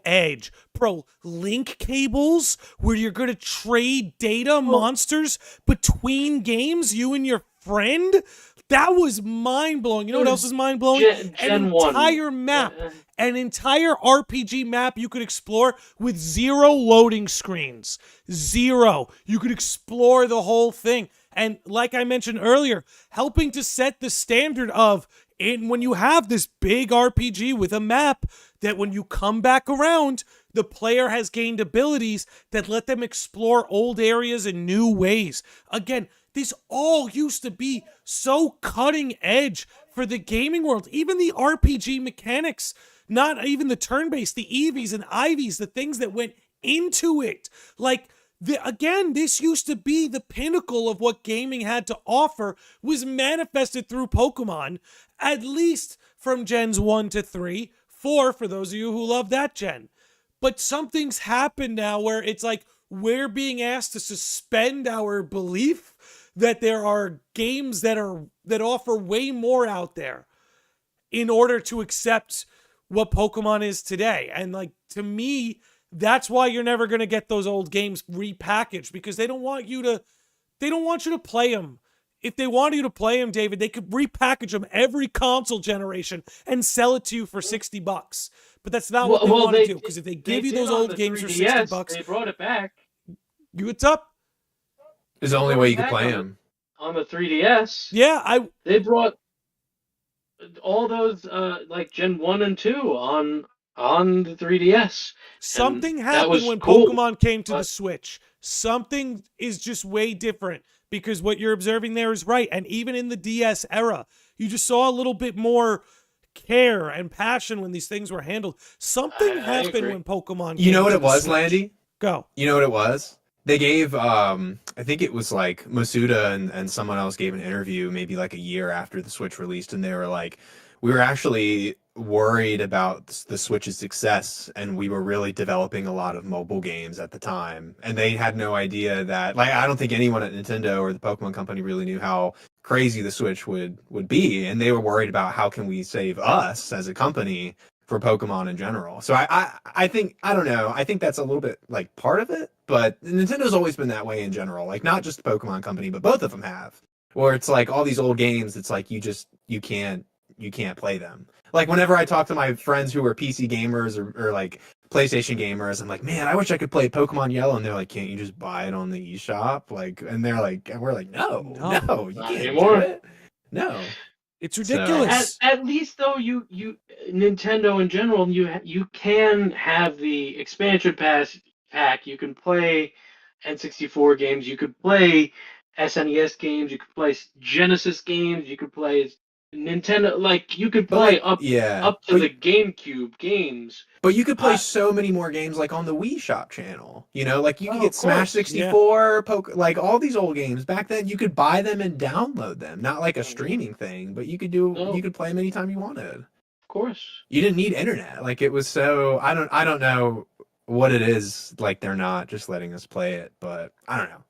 Speaker 2: edge. Bro, link cables where you're going to trade data monsters between games, you and your friend? That was mind blowing. You know what else is mind blowing?
Speaker 4: Gen
Speaker 2: An
Speaker 4: 1.
Speaker 2: entire map, an entire RPG map you could explore with 0 loading screens. 0. You could explore the whole thing. And like I mentioned earlier, helping to set the standard of when you have this big RPG with a map that when you come back around, the player has gained abilities that let them explore old areas in new ways. Again, this all used to be so cutting edge for the gaming world. Even the RPG mechanics, not even the turn-based, the EVs and IVs, the things that went into it. Like, again, this used to be the pinnacle of what gaming had to offer, was manifested through Pokemon, at least from Gens 1 to 3, 4 for those of you who love that gen. But something's happened now where it's like we're being asked to suspend our belief that there are games that offer way more out there in order to accept what Pokemon is today. And like, to me, that's why you're never going to get those old games repackaged, because they don't want you to play them. If they wanted you to play them, David, they could repackage them every console generation and sell it to you for $60. But that's not what they want to do, because if they give you those old games for $60,
Speaker 4: they brought it back.
Speaker 2: What's up?
Speaker 3: It's the only way you can play them.
Speaker 4: On the 3DS.
Speaker 2: Yeah,
Speaker 4: they brought all those like Gen 1 and 2 on the 3DS.
Speaker 2: Something
Speaker 4: that
Speaker 2: happened
Speaker 4: was
Speaker 2: when
Speaker 4: cool,
Speaker 2: Pokemon came to the Switch. Something is just way different, because what you're observing there is right. And even in the DS era, you just saw a little bit more care and passion when these things were handled. Something happened when Pokemon came
Speaker 3: You know what
Speaker 2: to
Speaker 3: it
Speaker 2: the
Speaker 3: was,
Speaker 2: Switch.
Speaker 3: Landy?
Speaker 2: Go.
Speaker 3: You know what it was? They gave, I think it was like Masuda and someone else gave an interview maybe like a year after the Switch released, and they were like, we were actually worried about the Switch's success, and we were really developing a lot of mobile games at the time. And they had no idea that, like, I don't think anyone at Nintendo or the Pokemon Company really knew how crazy the Switch would be. And they were worried about how can we save us as a company for Pokemon in general. So I think, I don't know, I think that's a little bit like part of it, but Nintendo's always been that way in general, like not just the Pokemon Company, but both of them have, where it's like all these old games, it's like you can't play them. Like whenever I talk to my friends who are PC gamers or like PlayStation gamers, I'm like, man, I wish I could play Pokemon Yellow, and they're like, can't you just buy it on the eShop? Like, and they're like, and we're like, no, you
Speaker 4: not
Speaker 3: can't
Speaker 4: anymore.
Speaker 3: do it. No.
Speaker 2: It's ridiculous.
Speaker 4: At least though, you Nintendo in general, you can have the expansion pack. You can play N64 games. You could play SNES games. You could play Genesis games. You could play Nintendo. Like you could play up to the GameCube games.
Speaker 3: But you could play so many more games like on the Wii Shop channel. You know, like you could
Speaker 4: of
Speaker 3: get Smash
Speaker 4: course,
Speaker 3: 64, like all these old games. Back then you could buy them and download them. Not like a streaming thing, but you could you could play them anytime you wanted.
Speaker 4: Of course.
Speaker 3: You didn't need internet. Like it was so I don't know what it is, like they're not just letting us play it, but I don't know.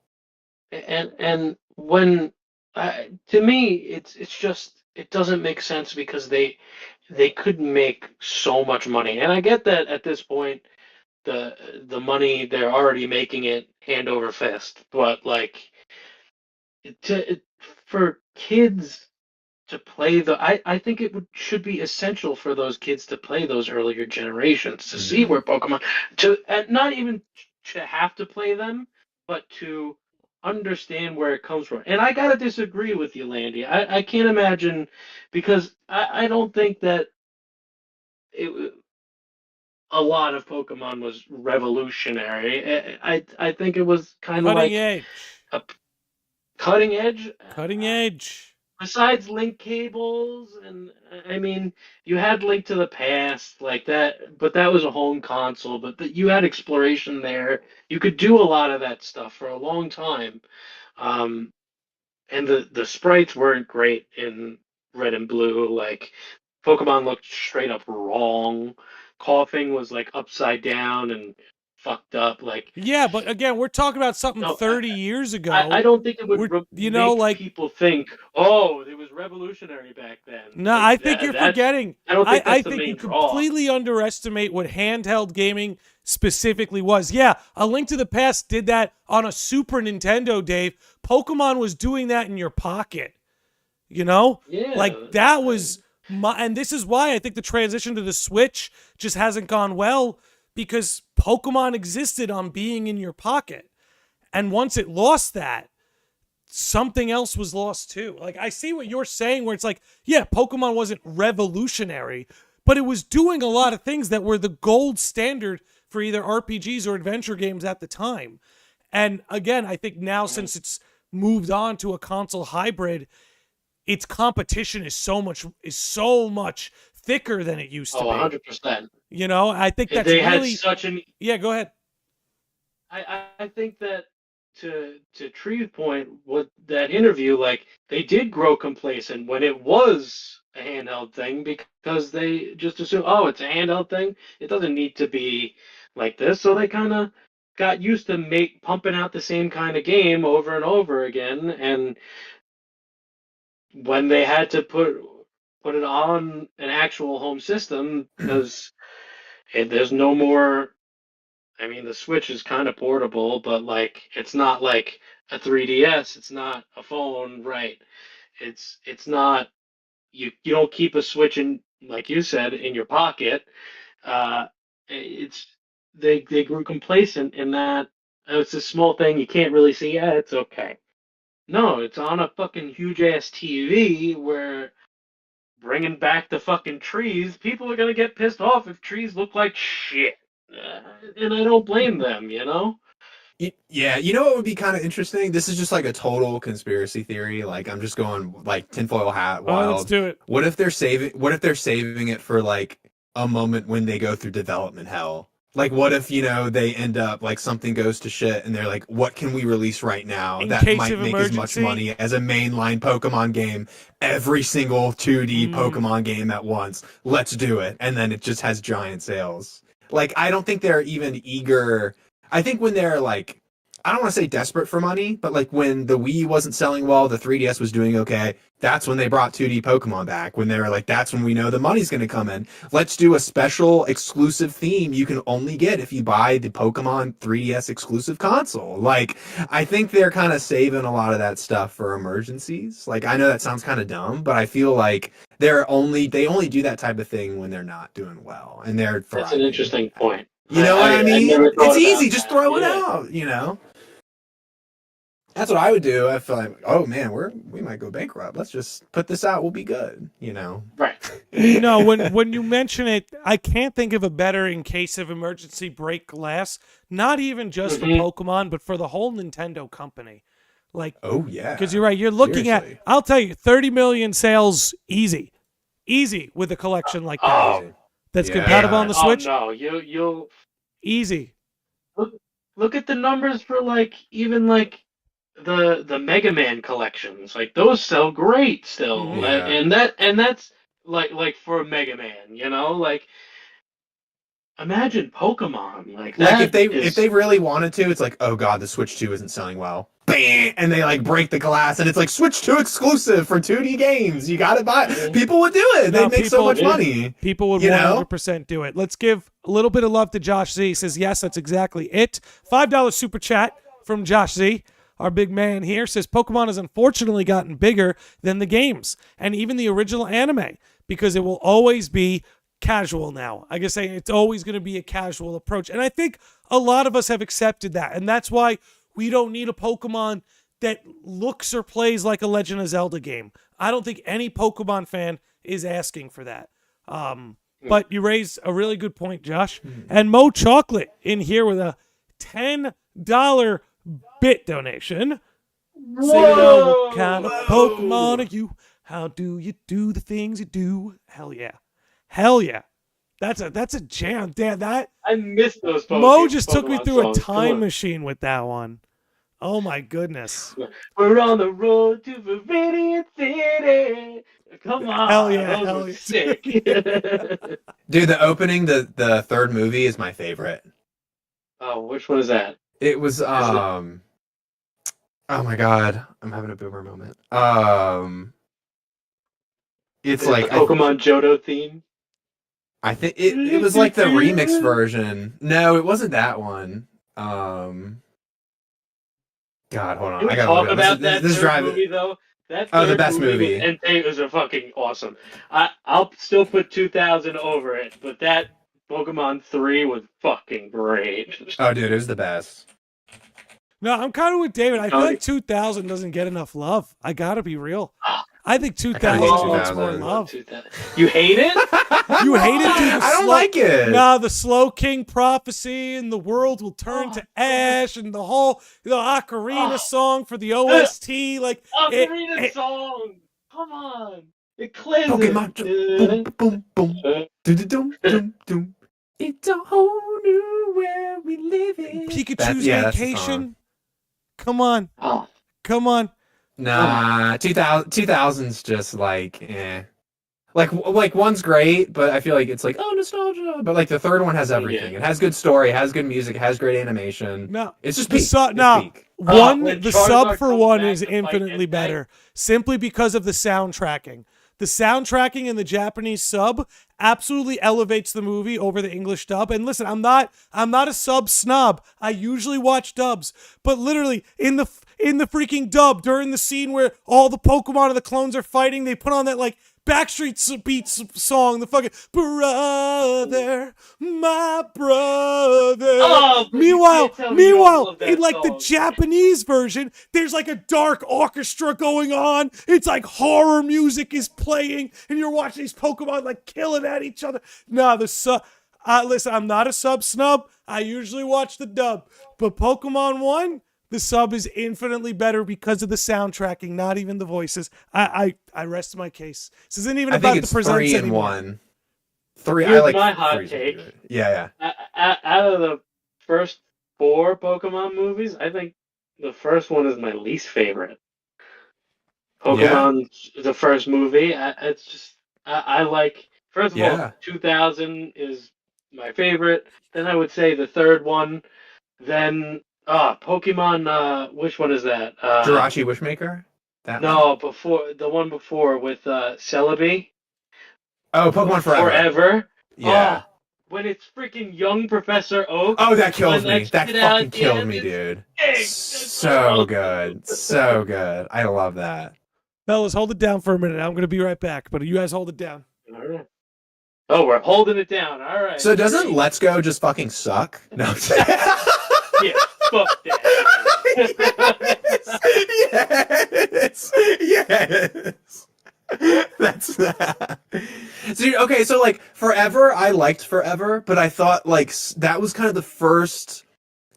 Speaker 4: And when to me it's just it doesn't make sense because they could make so much money, and I get that at this point the money they're already making it hand over fist, but like for kids to play I think it should be essential for those kids to play those earlier generations to see where Pokemon and not even to have to play them, but to understand where it comes from. And I gotta disagree with you, Landy. I can't imagine, because I don't think that a lot of Pokemon was revolutionary. I think it was kind of
Speaker 2: Cutting
Speaker 4: like
Speaker 2: edge.
Speaker 4: cutting edge.
Speaker 2: Cutting edge.
Speaker 4: Besides link cables, and I mean, you had Link to the Past like that, but that was a home console. But you had exploration there. You could do a lot of that stuff for a long time. Um, and the sprites weren't great in Red and Blue. Like Pokemon looked straight up wrong. Coughing was like upside down and fucked up. Like
Speaker 2: Yeah, but again, we're talking about something
Speaker 4: no,
Speaker 2: 30 years ago.
Speaker 4: I don't think it would make people think, oh, it was revolutionary back then.
Speaker 2: No,
Speaker 4: Like,
Speaker 2: I think you're forgetting.
Speaker 4: I don't think that's
Speaker 2: I
Speaker 4: the
Speaker 2: think
Speaker 4: main
Speaker 2: you
Speaker 4: draw.
Speaker 2: completely underestimate what handheld gaming specifically was. Yeah, A Link to the Past did that on a Super Nintendo, Dave. Pokemon was doing that in your pocket. You know?
Speaker 4: Yeah.
Speaker 2: Like, that was and this is why I think the transition to the Switch just hasn't gone well, because Pokemon existed on being in your pocket. And once it lost that, something else was lost too. Like, I see what you're saying, where it's like, yeah, Pokemon wasn't revolutionary, but it was doing a lot of things that were the gold standard for either RPGs or adventure games at the time. And again, I think now, since it's moved on to a console hybrid, its competition is so much thicker than it used to be.
Speaker 4: 100%.
Speaker 2: You know, I think that's
Speaker 4: They
Speaker 2: really...
Speaker 4: had such an...
Speaker 2: Yeah, go ahead.
Speaker 4: I think that to Tree's point, with that interview, like, they did grow complacent when it was a handheld thing, because they just assumed, oh, it's a handheld thing, it doesn't need to be like this. So they kind of got used to pumping out the same kind of game over and over again. And when they had to put it on an actual home system, because there's no more... I mean, the Switch is kind of portable, but like, it's not like a 3DS. It's not a phone, right? It's not... You don't keep a Switch in, like you said, in your pocket. They grew complacent in that, it's a small thing you can't really see. Yeah, it's okay. No, it's on a fucking huge ass TV, where bringing back the fucking trees, people are gonna get pissed off if trees look like shit. And I don't blame them, you know?
Speaker 3: Yeah, you know what would be kind of interesting? This is just like a total conspiracy theory. Like, I'm just going like tinfoil hat wild.
Speaker 2: Let's do it.
Speaker 3: What if they're saving it for like a moment when they go through development hell? Like, what if, they end up like something goes to shit and they're like, what can we release right now
Speaker 2: In
Speaker 3: that
Speaker 2: case
Speaker 3: might
Speaker 2: of
Speaker 3: make as much
Speaker 2: emergency?
Speaker 3: money as a mainline Pokemon game, every single 2D Pokemon game at once? Let's do it. And then it just has giant sales. Like, I don't think they're even eager. I think when they're like, I don't want to say desperate for money, but like when the Wii wasn't selling well, the 3DS was doing okay, that's when they brought 2D Pokemon back. When they were like, that's when we know the money's going to come in. Let's do a special exclusive theme you can only get if you buy the Pokemon 3DS exclusive console. Like, I think they're kind of saving a lot of that stuff for emergencies. Like, I know that sounds kind of dumb, but I feel like they only do that type of thing when they're not doing well, and they're thriving.
Speaker 4: That's an interesting point.
Speaker 3: You know what I mean?
Speaker 4: never thought
Speaker 3: It's easy,
Speaker 4: about
Speaker 3: just
Speaker 4: that.
Speaker 3: throw it
Speaker 4: Yeah.
Speaker 3: out, That's what I would do. I feel like, oh man, we might go bankrupt. Let's just put this out. We'll be good,
Speaker 4: Right.
Speaker 2: When you mention it, I can't think of a better in case of emergency break glass. Not even just for Pokemon, but for the whole Nintendo company. Like,
Speaker 3: Oh yeah.
Speaker 2: because you're right. You're looking
Speaker 3: Seriously.
Speaker 2: at, I'll tell you, 30 million sales easy with a collection like that.
Speaker 4: Oh.
Speaker 2: That's
Speaker 3: Yeah.
Speaker 2: compatible on the Switch.
Speaker 4: Oh no, you'll
Speaker 2: Easy.
Speaker 4: look at the numbers for like even like the Mega Man collections. Like, those sell great still.
Speaker 2: Mhm.
Speaker 3: Yeah.
Speaker 4: And that's like for a Mega Man, like, imagine Pokemon like that.
Speaker 3: Like if they really wanted to, it's like, oh god, the Switch 2 isn't selling well. Bam! And they like break the glass, and it's like Switch 2 exclusive for 2D games. You gotta buy. People would do it.
Speaker 2: No,
Speaker 3: They make so much
Speaker 2: people-
Speaker 3: money.
Speaker 2: People would
Speaker 3: You know?
Speaker 2: 100% do it. Let's give a little bit of love to Josh Z. He says, yes, that's exactly it. $5 super chat from Josh Z. Our big man here says, Pokemon has unfortunately gotten bigger than the games and even the original anime, because it will always be casual now. I guess it's always going to be a casual approach. And I think a lot of us have accepted that. And that's why we don't need a Pokemon that looks or plays like a Legend of Zelda game. I don't think any Pokemon fan is asking for that. But you raise a really good point, Josh. And Mo Chocolate in here with a $10 bit donation. Sing along,
Speaker 4: Whoa!
Speaker 2: what kind of Pokemon are you? How do you do the things you do? Hell yeah. Hell yeah. That's a jam. Damn, that
Speaker 4: I miss those Pokemon.
Speaker 2: Mo just took me
Speaker 4: Pokemon
Speaker 2: through a
Speaker 4: songs. Come
Speaker 2: time
Speaker 4: on.
Speaker 2: machine with that one. Oh my goodness.
Speaker 4: We're on the road to Viridian City. Come on.
Speaker 2: Hell yeah,
Speaker 4: Those
Speaker 2: hell
Speaker 4: were
Speaker 2: yeah.
Speaker 4: sick.
Speaker 3: Dude, the opening, the third movie is my favorite.
Speaker 4: Oh, which one is that?
Speaker 3: It was oh my god, I'm having a boomer moment. It's
Speaker 4: Is
Speaker 3: like
Speaker 4: the Pokemon Johto theme.
Speaker 3: I think it was like the remix version. No, it wasn't that one. God, hold on.
Speaker 4: Can we
Speaker 3: I gotta
Speaker 4: talk
Speaker 3: look it up.
Speaker 4: about
Speaker 3: This
Speaker 4: that
Speaker 3: is
Speaker 4: third
Speaker 3: driving.
Speaker 4: movie though? That
Speaker 3: Oh, the
Speaker 4: third
Speaker 3: best movie.
Speaker 4: with Entei was a fucking awesome. I'll still put 2000 over it, but that Pokemon 3 was fucking great.
Speaker 3: Oh, dude, it was the best.
Speaker 2: No, I'm kind of with David. I feel
Speaker 4: Oh,
Speaker 2: like 2000 doesn't get enough love. I gotta be real. I think
Speaker 3: kinda
Speaker 2: 2000
Speaker 3: hate
Speaker 2: wants more
Speaker 3: 2000.
Speaker 2: love.
Speaker 4: 2000. You hate it?
Speaker 2: You hate it, dude.
Speaker 3: I don't like it.
Speaker 2: Nah, the Slow King prophecy and the world will turn to ash and the Ocarina song for the OST. Like,
Speaker 4: Ocarina song. Come on. It cleanses.
Speaker 3: Pokemon. Boom, boom, boom. Doom, doom, doom. It's a whole new world we live in.
Speaker 2: Pikachu's
Speaker 3: That's the
Speaker 2: Vacation.
Speaker 3: song.
Speaker 2: Come on.
Speaker 4: Oh,
Speaker 2: Come on.
Speaker 3: Nah, 2000's just like, eh. Like one's great, but I feel like it's like, oh, nostalgia. But like the third one has everything.
Speaker 4: Yeah.
Speaker 3: It has good story, has good music, has great animation.
Speaker 2: No.
Speaker 3: It's just
Speaker 2: The
Speaker 3: peak.
Speaker 2: su-
Speaker 3: It's
Speaker 2: no.
Speaker 3: peak.
Speaker 2: One,
Speaker 4: when
Speaker 2: the
Speaker 4: Charizard
Speaker 2: sub for
Speaker 4: comes
Speaker 2: one
Speaker 4: back
Speaker 2: is
Speaker 4: to fight
Speaker 2: infinitely
Speaker 4: Entei.
Speaker 2: better simply because of the soundtracking. The soundtracking in the Japanese sub absolutely elevates the movie over the English dub. And listen, I'm not a sub snob. I usually watch dubs, but literally in the freaking dub during the scene where all the Pokemon and the clones are fighting, they put on that like Backstreet Beats song, the fucking brother, my brother.
Speaker 4: Oh, but you can't tell me you don't love that
Speaker 2: in like the
Speaker 4: song.
Speaker 2: Japanese version, there's like a dark orchestra going on. It's like horror music is playing, and you're watching these Pokemon like killing at each other. Nah, the sub. Listen, I'm not a sub snub. I usually watch the dub, but Pokemon 1. The sub is infinitely better because of the soundtracking, not even the voices. I rest my case. This isn't even
Speaker 3: I
Speaker 2: about
Speaker 3: think
Speaker 2: the
Speaker 3: it's
Speaker 2: presents
Speaker 3: 3 and
Speaker 2: anymore.
Speaker 3: 1. 3.
Speaker 4: Here's
Speaker 3: I like
Speaker 4: my hot
Speaker 3: three's
Speaker 4: take.
Speaker 3: good. Yeah.
Speaker 4: Out of the first 4 Pokemon movies, I think the first one is my least favorite. Pokemon, the first movie, it's just I like. First of
Speaker 3: Yeah.
Speaker 4: all, 2000 is my favorite. Then I would say the third one. Then Pokemon. Which one is that?
Speaker 3: Jirachi Wishmaker? That one?
Speaker 4: No, the one before with Celebi.
Speaker 3: Oh, Pokemon Forever.
Speaker 4: Forever.
Speaker 3: Yeah.
Speaker 4: Oh, when it's freaking young Professor Oak.
Speaker 3: Oh, that kills
Speaker 4: when
Speaker 3: me. That
Speaker 4: shit out
Speaker 3: fucking
Speaker 4: at the
Speaker 3: killed
Speaker 4: end
Speaker 3: me,
Speaker 4: is
Speaker 3: dude.
Speaker 4: sick.
Speaker 3: So good. So good. I love that.
Speaker 2: Fellas, hold it down for a minute. I'm going to be right back, but you guys hold it down.
Speaker 4: All right. Oh, we're holding it down. All right.
Speaker 3: So doesn't
Speaker 4: Great.
Speaker 3: Let's Go just fucking suck? No. I'm saying-
Speaker 4: Yeah, fuck that.
Speaker 3: yes. Yes. That's that. So, okay, so like Forever, I liked Forever, but I thought like that was kind of the first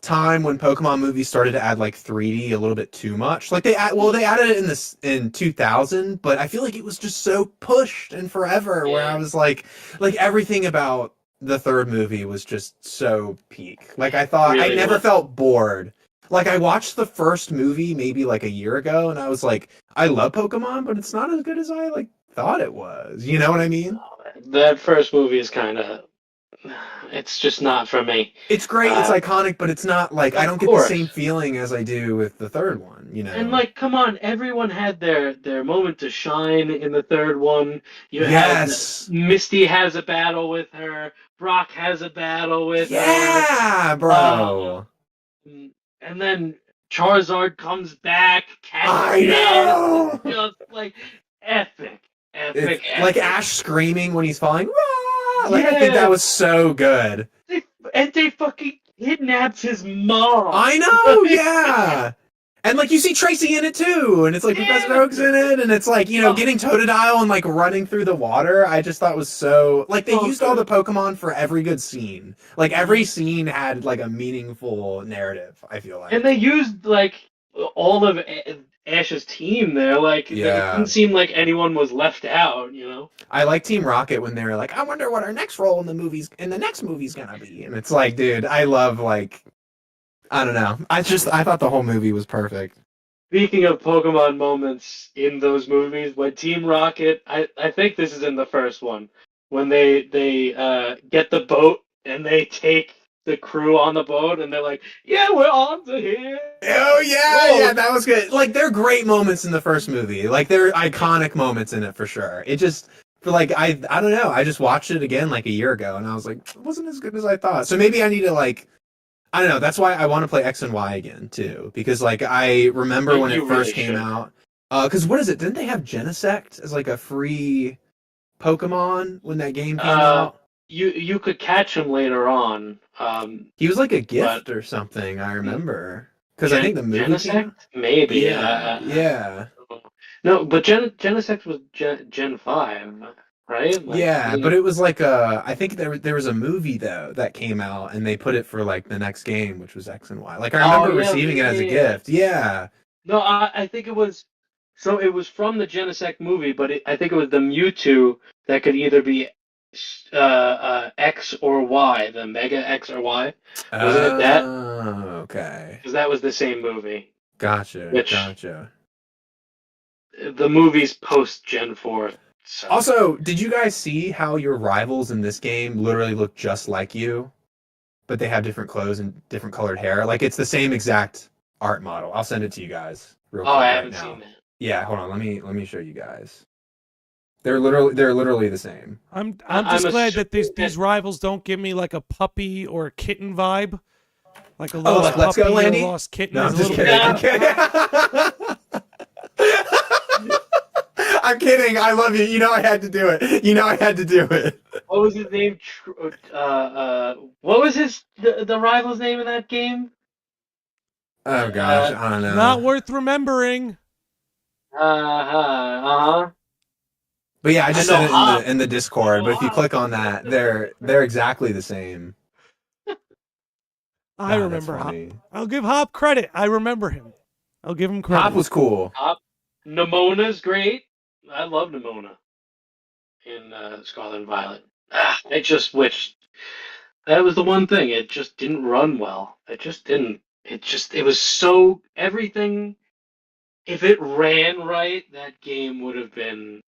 Speaker 3: time when Pokemon movies started to add like 3D a little bit too much. Like they added it in 2000, but I feel like it was just so pushed in Forever where
Speaker 4: Yeah.
Speaker 3: I was like everything about the third movie was just so peak. Like I thought I
Speaker 4: Really
Speaker 3: never
Speaker 4: was.
Speaker 3: felt bored. Like I watched the first movie maybe like a year ago and I was like, I love Pokemon, but it's not as good as I like thought it was. You know what I mean?
Speaker 4: That first movie is kind of. It's just not for me.
Speaker 3: It's great, it's iconic, but it's not like I
Speaker 4: Of
Speaker 3: don't get the
Speaker 4: course.
Speaker 3: same feeling as I do with the third one, you know.
Speaker 4: And like, come on, everyone had their moment to shine in the third one. You
Speaker 3: Yes.
Speaker 4: had Misty has a battle with her. Brock has a battle with her.
Speaker 3: Yeah, bro.
Speaker 4: And then Charizard comes back.
Speaker 3: I know.
Speaker 4: It's just like epic.
Speaker 3: It's like Ash screaming when he's falling. "Rah!" Like I think
Speaker 4: Yeah.
Speaker 3: that was so good.
Speaker 4: And they fucking kidnaps his mom.
Speaker 3: I know, yeah. And like you see Tracy in it too, and it's like Professor Oak's in it, and it's like, you know, getting Totodile and like running through the water. I just thought was so like they used all the Pokemon for every good scene. Like every scene had like a meaningful narrative, I feel like.
Speaker 4: And they used like all of Ash's team there. Like, it
Speaker 3: Yeah.
Speaker 4: didn't seem like anyone was left out, you know?
Speaker 3: I like Team Rocket when they were like, I wonder what our next role in the next movie's gonna be. And it's like, dude, I love like, I don't know. I thought the whole movie was perfect.
Speaker 4: Speaking of Pokemon moments in those movies, when Team Rocket, I think this is in the first one, when they get the boat and they take the crew on the boat and they're like, yeah, we're on to here.
Speaker 3: Oh yeah,
Speaker 4: Whoa.
Speaker 3: yeah, that was good. Like they're great moments in the first movie. Like they're iconic moments in it for sure. It just for like I don't know. I just watched it again like a year ago and I was like, it wasn't as good as I thought. So maybe I need to like I don't know. That's why I want to play X and Y again too, because like I remember
Speaker 4: Yeah,
Speaker 3: when
Speaker 4: you
Speaker 3: it first
Speaker 4: really
Speaker 3: came
Speaker 4: should.
Speaker 3: out. Because what is it? Didn't they have Genesect as like a free Pokemon when that game came out?
Speaker 4: You could catch him later on.
Speaker 3: He was like a gift or something. I remember because I think the movie came
Speaker 4: Genesect?
Speaker 3: out.
Speaker 4: Maybe.
Speaker 3: Yeah, yeah.
Speaker 4: No, but Genesect was Gen 5, right? Like,
Speaker 3: Yeah, but it was like I think there was a movie though that came out and they put it for like the next game, which was X and Y. Like I remember
Speaker 4: yeah,
Speaker 3: receiving it as a
Speaker 4: yeah.
Speaker 3: gift. Yeah.
Speaker 4: No, I think it was. So it was from the Genesect movie, but I think it was the Mewtwo that could either be X or Y, the Mega X or Y. Wasn't it that?
Speaker 3: Oh, okay.
Speaker 4: Because that was the same movie.
Speaker 3: Gotcha.
Speaker 4: Which-
Speaker 3: Gotcha.
Speaker 4: The movie's post Gen 4. So.
Speaker 3: Also, did you guys see how your rivals in this game literally look just like you, but they have different clothes and different colored hair? Like it's the same exact art model. I'll send it to you guys real quick
Speaker 4: I
Speaker 3: right
Speaker 4: haven't
Speaker 3: now.
Speaker 4: seen that.
Speaker 3: Yeah, hold on. Let me show you guys. They're literally the same.
Speaker 2: I'm
Speaker 4: I'm
Speaker 2: just glad that
Speaker 4: assuming
Speaker 2: these rivals don't give me like a puppy or a kitten vibe, like a
Speaker 3: Oh,
Speaker 2: lost
Speaker 3: like Let's
Speaker 2: puppy
Speaker 3: Go,
Speaker 2: or a
Speaker 3: Landy?
Speaker 2: lost kitten.
Speaker 3: No, I'm
Speaker 2: There's a
Speaker 3: just
Speaker 2: little
Speaker 3: kidding.
Speaker 2: bit-
Speaker 3: I'm kidding. I'm kidding. I love you. You know I had to do it. You know I had to do it.
Speaker 4: What was his name? What was the rival's name in that game?
Speaker 3: Oh gosh, I don't know.
Speaker 2: Not worth remembering.
Speaker 3: But yeah, I just
Speaker 4: I know
Speaker 3: sent it
Speaker 4: Hop.
Speaker 3: in the Discord. But if you click on that, they're exactly the same.
Speaker 2: I
Speaker 3: God,
Speaker 2: remember
Speaker 3: that's
Speaker 2: Hop.
Speaker 3: funny.
Speaker 2: I'll give Hop credit. I remember him. I'll give him credit.
Speaker 3: Hop was cool.
Speaker 4: Nemona's great. I love Nemona in Scarlet and Violet. I just wish that was the one thing. It just didn't run well. It just didn't. It was so everything. If it ran right, that game would have been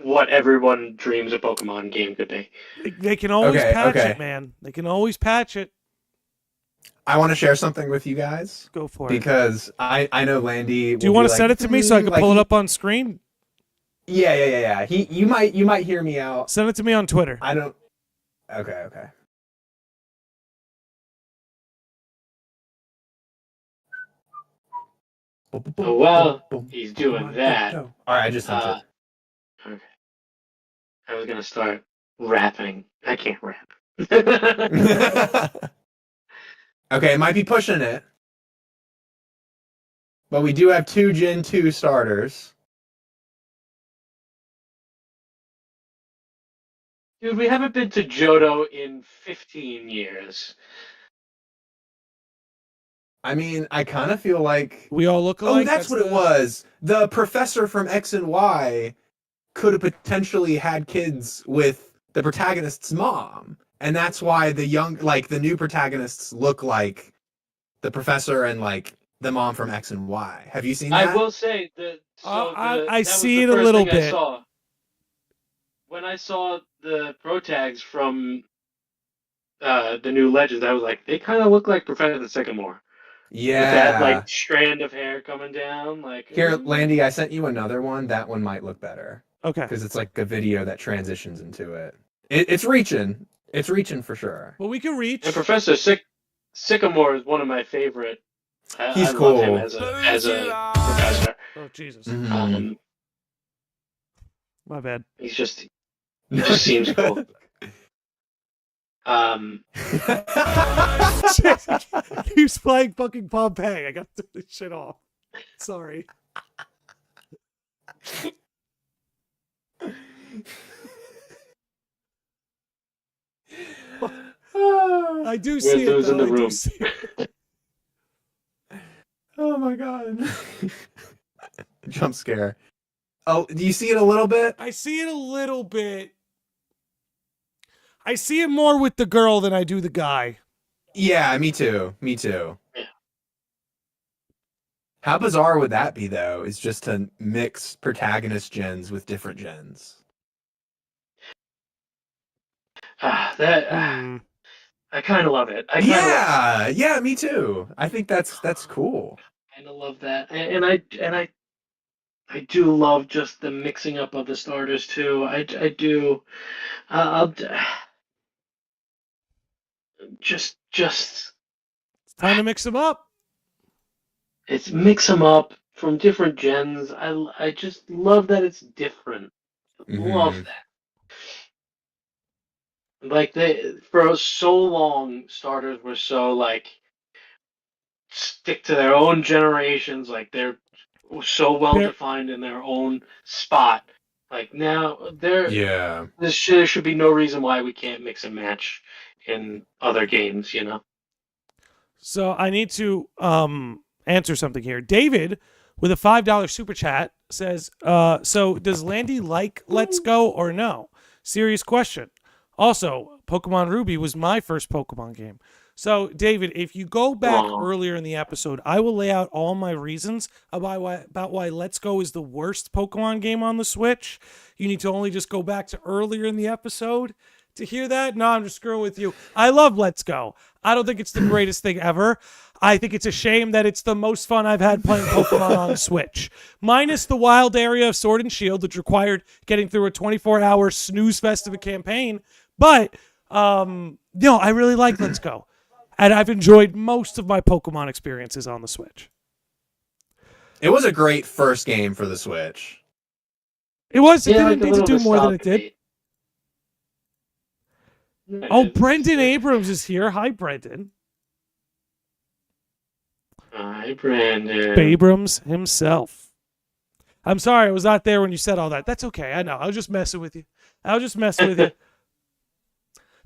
Speaker 4: what everyone dreams a Pokemon game could be.
Speaker 2: They can always
Speaker 3: Okay,
Speaker 2: patch
Speaker 3: okay.
Speaker 2: it, man. They can always patch it.
Speaker 3: I want to share something with you guys
Speaker 2: Go for it.
Speaker 3: because I know Landy.
Speaker 2: Do you want to send it to me so I can pull it up on screen?
Speaker 3: Yeah. You might hear me out.
Speaker 2: Send it to me on Twitter.
Speaker 3: I don't. Okay.
Speaker 4: Oh, well, he's doing that.
Speaker 3: All right, I just sent it.
Speaker 4: Okay. I was gonna start rapping. I can't rap.
Speaker 3: Okay, it might be pushing it. But we do have 2 Gen 2 starters.
Speaker 4: Dude, we haven't been to Johto in 15 years.
Speaker 3: I mean, I kind of feel like...
Speaker 2: We all look alike.
Speaker 3: Oh, that's what it was. The professor from X and Y could have potentially had kids with the protagonist's mom. And that's why the new protagonists look like the professor and like the mom from X and Y. Have you seen that?
Speaker 4: I will say that.
Speaker 2: I
Speaker 4: that was
Speaker 2: see
Speaker 4: the
Speaker 2: it a
Speaker 4: first
Speaker 2: little
Speaker 4: thing I
Speaker 2: bit.
Speaker 4: saw. When I saw the pro tags from the new Legends, I was like, they kind of look like Professor Sycamore.
Speaker 3: Yeah.
Speaker 4: With that like strand of hair coming down, like
Speaker 3: Here, Landy, I sent you another one. That one might look better
Speaker 2: Okay.
Speaker 3: because it's like a video that transitions into it. It's reaching. It's reaching for sure.
Speaker 2: Well, we can reach.
Speaker 4: And Professor Sycamore is one of my favorite.
Speaker 3: He's
Speaker 4: I
Speaker 3: cool.
Speaker 4: love him as a professor.
Speaker 2: Oh, Jesus.
Speaker 3: Mhm.
Speaker 2: My bad.
Speaker 4: He just seems cool.
Speaker 2: He's playing fucking Pompeii. I got to turn this shit off. Sorry. I do see it.
Speaker 4: Those in
Speaker 2: Though.
Speaker 4: the
Speaker 2: I do
Speaker 4: room.
Speaker 2: see it.
Speaker 3: Oh my god. Jump scare. Oh, do you see it a little bit?
Speaker 2: I see it a little bit. I see it more with the girl than I do the guy.
Speaker 3: Yeah, me too. Me too.
Speaker 4: Yeah.
Speaker 3: How bizarre would that be, though? Is just to mix protagonist gens with different gens.
Speaker 2: Hmm.
Speaker 4: I kind of love it.
Speaker 3: Yeah, me too. I think that's cool.
Speaker 4: Kind of love that, and I do love just the mixing up of the starters too. I do. I'll just
Speaker 2: It's time to mix them up.
Speaker 4: it's mix them up from different gens. I just love that it's different. Love
Speaker 3: Mhm.
Speaker 4: that. Like they for so long, starters were so like stick to their own generations. Like they're so well
Speaker 2: They're-
Speaker 4: defined in their own spot. Like now,
Speaker 3: Yeah.
Speaker 4: there should be no reason why we can't mix and match in other games. You know.
Speaker 2: So I need to answer something here. David, with a $5 super chat, says, so does Landy like Let's Go or no? Serious question. Also, Pokemon Ruby was my first Pokemon game. So, David, if you go back
Speaker 4: Aw.
Speaker 2: earlier in the episode, I will lay out all my reasons about why Let's Go is the worst Pokemon game on the Switch. You need to only just go back to earlier in the episode to hear that. No, I'm just screwing with you. I love Let's Go. I don't think it's the greatest thing ever. I think it's a shame that it's the most fun I've had playing Pokemon on the Switch. Minus the wild area of Sword and Shield, which required getting through a 24-hour snooze fest of a campaign. But, no, I really like Let's Go. And I've enjoyed most of my Pokemon experiences on the Switch.
Speaker 3: It was a great first game for the Switch.
Speaker 2: It was. It
Speaker 4: Yeah,
Speaker 2: didn't
Speaker 4: like a
Speaker 2: need to
Speaker 4: little
Speaker 2: do more than it did.
Speaker 4: nostalgia.
Speaker 2: Oh, Brendan Abrams is here. Hi, Brendan.
Speaker 4: Hi, Brandon.
Speaker 2: Abrams himself. I'm sorry I was not there when you said all that. That's okay. I know. I was just messing with you.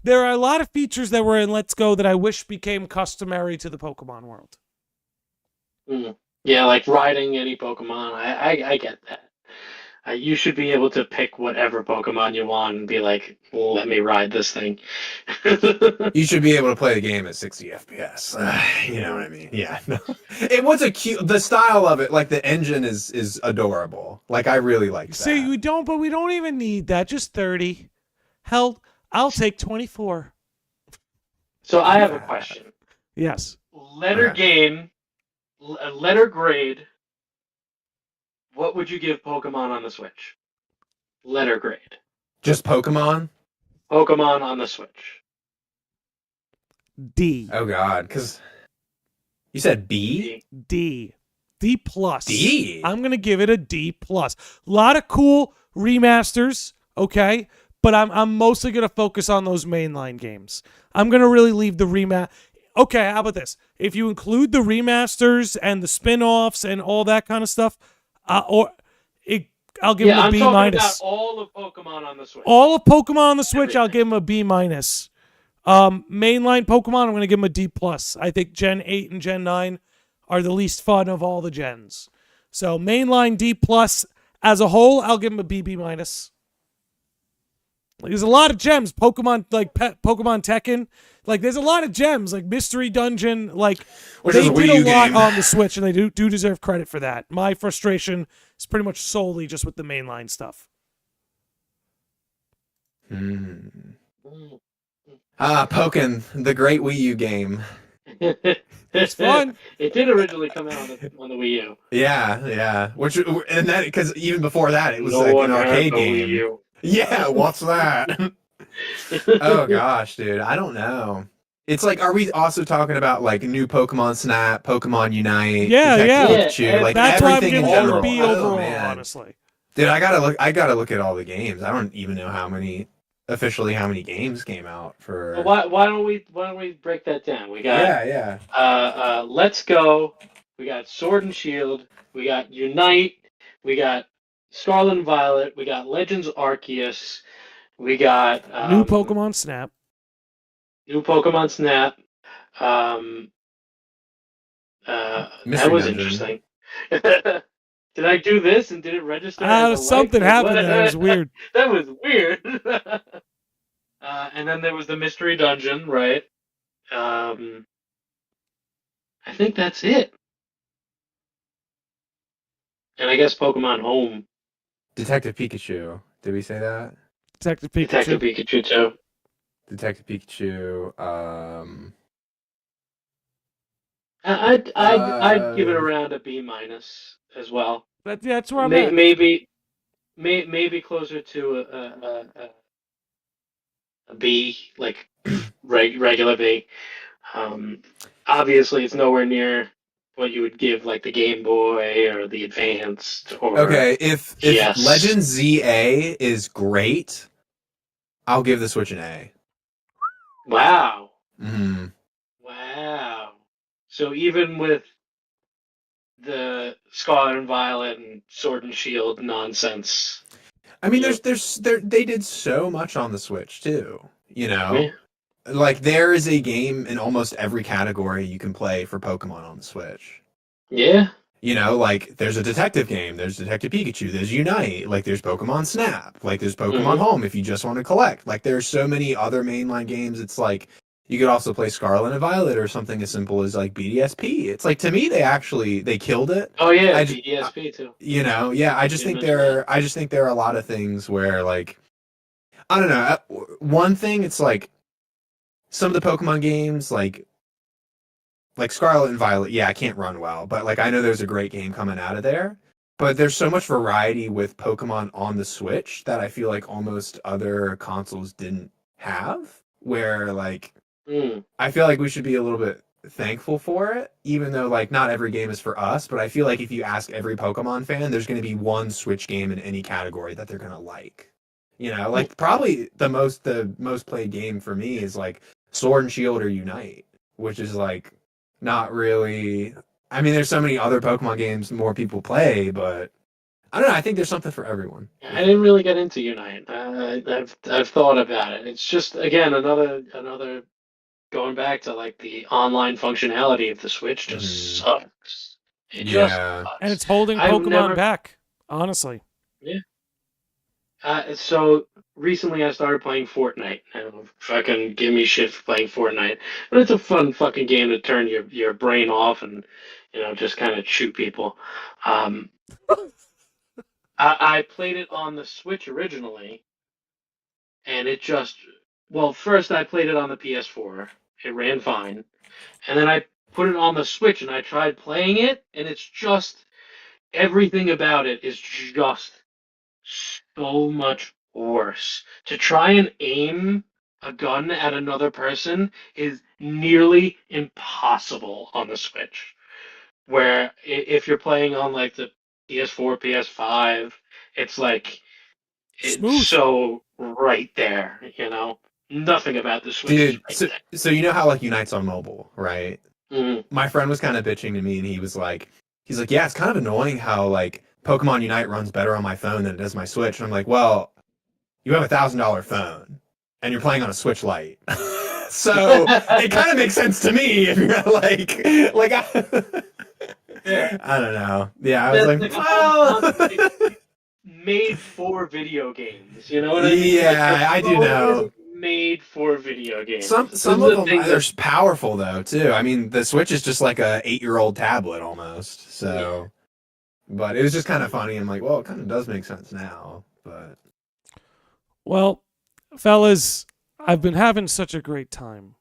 Speaker 2: There are a lot of features that were in Let's Go that I wish became customary to the Pokemon world.
Speaker 4: Yeah, like riding any Pokemon. I get that. You should be able to pick whatever Pokemon you want and be like, let me ride this thing.
Speaker 3: You should be able to play the game at 60 FPS. You know what I mean? Yeah. No. It was a cute. The style of it, like the engine, is adorable. Like I really like that.
Speaker 2: See, we don't even need that. Just 30. Hell, I'll take 24.
Speaker 4: So I have a question.
Speaker 2: Yes.
Speaker 4: Letter grade. What would you give Pokemon on the Switch? Letter grade.
Speaker 3: Just Pokemon.
Speaker 4: Pokemon on the Switch.
Speaker 2: D.
Speaker 3: Oh God, because you said B.
Speaker 2: D. D plus.
Speaker 3: D?
Speaker 2: I'm gonna give it a D plus. A lot of cool remasters, okay, but I'm mostly gonna focus on those mainline games. I'm gonna really leave the Okay, how about this? If you include the remasters and the spin-offs and all that kind of stuff, I'll give them a
Speaker 4: I'm
Speaker 2: B
Speaker 4: talking
Speaker 2: minus.
Speaker 4: about all of Pokemon on the Switch.
Speaker 2: All of Pokemon on the Switch, I'll give them a B minus. Mainline Pokemon, I'm gonna give them a D plus. I think Gen 8 and Gen 9 are the least fun of all the gens. So mainline D plus as a whole, I'll give them a B minus. There's a lot of gems. Pokemon Pokemon Tekken. Like there's a lot of gems, like Mystery Dungeon. Like
Speaker 3: Which
Speaker 2: they
Speaker 3: is a
Speaker 2: did
Speaker 3: Wii
Speaker 2: a
Speaker 3: U
Speaker 2: lot
Speaker 3: game.
Speaker 2: on the Switch, and they do deserve credit for that. My frustration is pretty much solely just with the mainline stuff.
Speaker 3: Pokken, the great Wii U game.
Speaker 2: It's fun.
Speaker 4: It did originally come out on the Wii U.
Speaker 3: Yeah. Which and that because even before that, it was
Speaker 4: No
Speaker 3: like
Speaker 4: one
Speaker 3: an
Speaker 4: had
Speaker 3: arcade
Speaker 4: the Wii
Speaker 3: game.
Speaker 4: U.
Speaker 3: Yeah, what's that? Oh gosh, dude, I don't know. It's like, are we also talking about like new Pokemon Snap, Pokemon Unite,
Speaker 2: Yeah,
Speaker 3: Detective
Speaker 4: yeah.
Speaker 3: Pikachu, like
Speaker 2: That's why I'm
Speaker 3: everything in
Speaker 2: giving it a
Speaker 3: general?
Speaker 2: B
Speaker 3: Oh,
Speaker 2: overall,
Speaker 3: man.
Speaker 2: honestly.
Speaker 3: Dude, I gotta look at all the games. I don't even know how many games came out for.
Speaker 4: Well, why don't we break that down? We got
Speaker 3: Yeah.
Speaker 4: Let's Go. We got Sword and Shield. We got Unite. We got Scarlet and Violet. We got Legends Arceus. We got
Speaker 2: New Pokemon Snap.
Speaker 4: New Pokemon Snap. That
Speaker 3: Mystery
Speaker 4: was
Speaker 3: Dungeon.
Speaker 4: interesting. Did I do this and did it register? as a
Speaker 2: Something
Speaker 4: like?
Speaker 2: happened
Speaker 4: What?
Speaker 2: there. It was weird.
Speaker 4: That was weird. And then there was the Mystery Dungeon, right? I think that's it. And I guess Pokemon Home,
Speaker 3: Detective Pikachu. Did we say that?
Speaker 2: Detective Pikachu.
Speaker 4: Detective Pikachu too.
Speaker 3: Detective Pikachu.
Speaker 4: I'd give it around a B minus as well.
Speaker 2: That's where I'm at.
Speaker 4: Maybe closer to a B, like regular B. Obviously, it's nowhere near what you would give like the Game Boy or the Advanced or
Speaker 3: Okay, if
Speaker 4: Yes.
Speaker 3: Legend ZA is great, I'll give the Switch an A.
Speaker 4: Wow.
Speaker 3: Mm-hmm.
Speaker 4: Wow. So even with the Scarlet and Violet and Sword and Shield nonsense,
Speaker 3: I mean,
Speaker 4: Yeah.
Speaker 3: they did so much on the Switch too. You know,
Speaker 4: Yeah.
Speaker 3: like there is a game in almost every category you can play for Pokemon on the Switch.
Speaker 4: yeah,
Speaker 3: You know, like there's a detective game, there's Detective Pikachu, there's Unite, like there's Pokemon Snap, like there's Pokemon
Speaker 4: Mhm.
Speaker 3: Home if you just want to collect. Like there's so many other mainline games. It's like you could also play Scarlet and Violet or something as simple as like BDSP. It's like to me they killed it.
Speaker 4: oh yeah,
Speaker 3: I ju-
Speaker 4: BDSP too.
Speaker 3: You know, yeah, I just
Speaker 4: Didn't
Speaker 3: think
Speaker 4: mention
Speaker 3: I just think there are a lot of things where like I don't know. One thing it's like some of the Pokemon games like Scarlet and Violet, yeah, I can't run well, but like I know there's a great game coming out of there. But there's so much variety with Pokemon on the Switch that I feel like almost other consoles didn't have. Where like
Speaker 4: Mm.
Speaker 3: I feel like we should be a little bit thankful for it, even though like not every game is for us. But I feel like if you ask every Pokemon fan, there's going to be one Switch game in any category that they're going to like. You know, like probably the most played game for me is like Sword and Shield or Unite, which is like not really. I mean, there's so many other Pokemon games more people play, but I don't know. I think there's something for everyone.
Speaker 4: I didn't really get into Unite. I've thought about it. It's just again another going back to like the online functionality of the Switch just sucks. It just
Speaker 3: Yeah.
Speaker 4: sucks.
Speaker 2: And it's holding
Speaker 4: I've
Speaker 2: Pokemon
Speaker 4: never-
Speaker 2: back, honestly.
Speaker 4: So recently I started playing Fortnite. And fucking give me shit for playing Fortnite, but it's a fun fucking game to turn your brain off and just kind of shoot people. I played it on the Switch originally, and it just first I played it on the PS4. It ran fine, and then I put it on the Switch and I tried playing it, and it's just everything about it is just so much worse. To try and aim a gun at another person is nearly impossible on the Switch. Where if you're playing on like the PS4, PS5, it's like
Speaker 2: Smooth.
Speaker 4: it's so right there, Nothing about the Switch
Speaker 3: Dude,
Speaker 4: is right
Speaker 3: so you know how like Unite's on mobile, right?
Speaker 4: there. Mhm.
Speaker 3: My friend was kind of bitching to me, and he's like, yeah, it's kind of annoying how like Pokemon Unite runs better on my phone than it does my Switch. And I'm like, well, you have $1,000 phone, and you're playing on a Switch Lite, so it kind of makes sense to me if you're like I don't know. Yeah, I was like, well.
Speaker 4: Made for video games, you know what I mean?
Speaker 3: Yeah,
Speaker 4: Like, the
Speaker 3: I do
Speaker 4: phone
Speaker 3: know.
Speaker 4: isn't made for video games.
Speaker 3: Some
Speaker 4: This
Speaker 3: of
Speaker 4: is the
Speaker 3: them
Speaker 4: thing
Speaker 3: are powerful though too. I mean, the Switch is just like a 8-year-old tablet almost. So, but it was just kind of funny. I'm like, well, it kind of does make sense now. But
Speaker 2: Well, fellas, I've been having such a great time.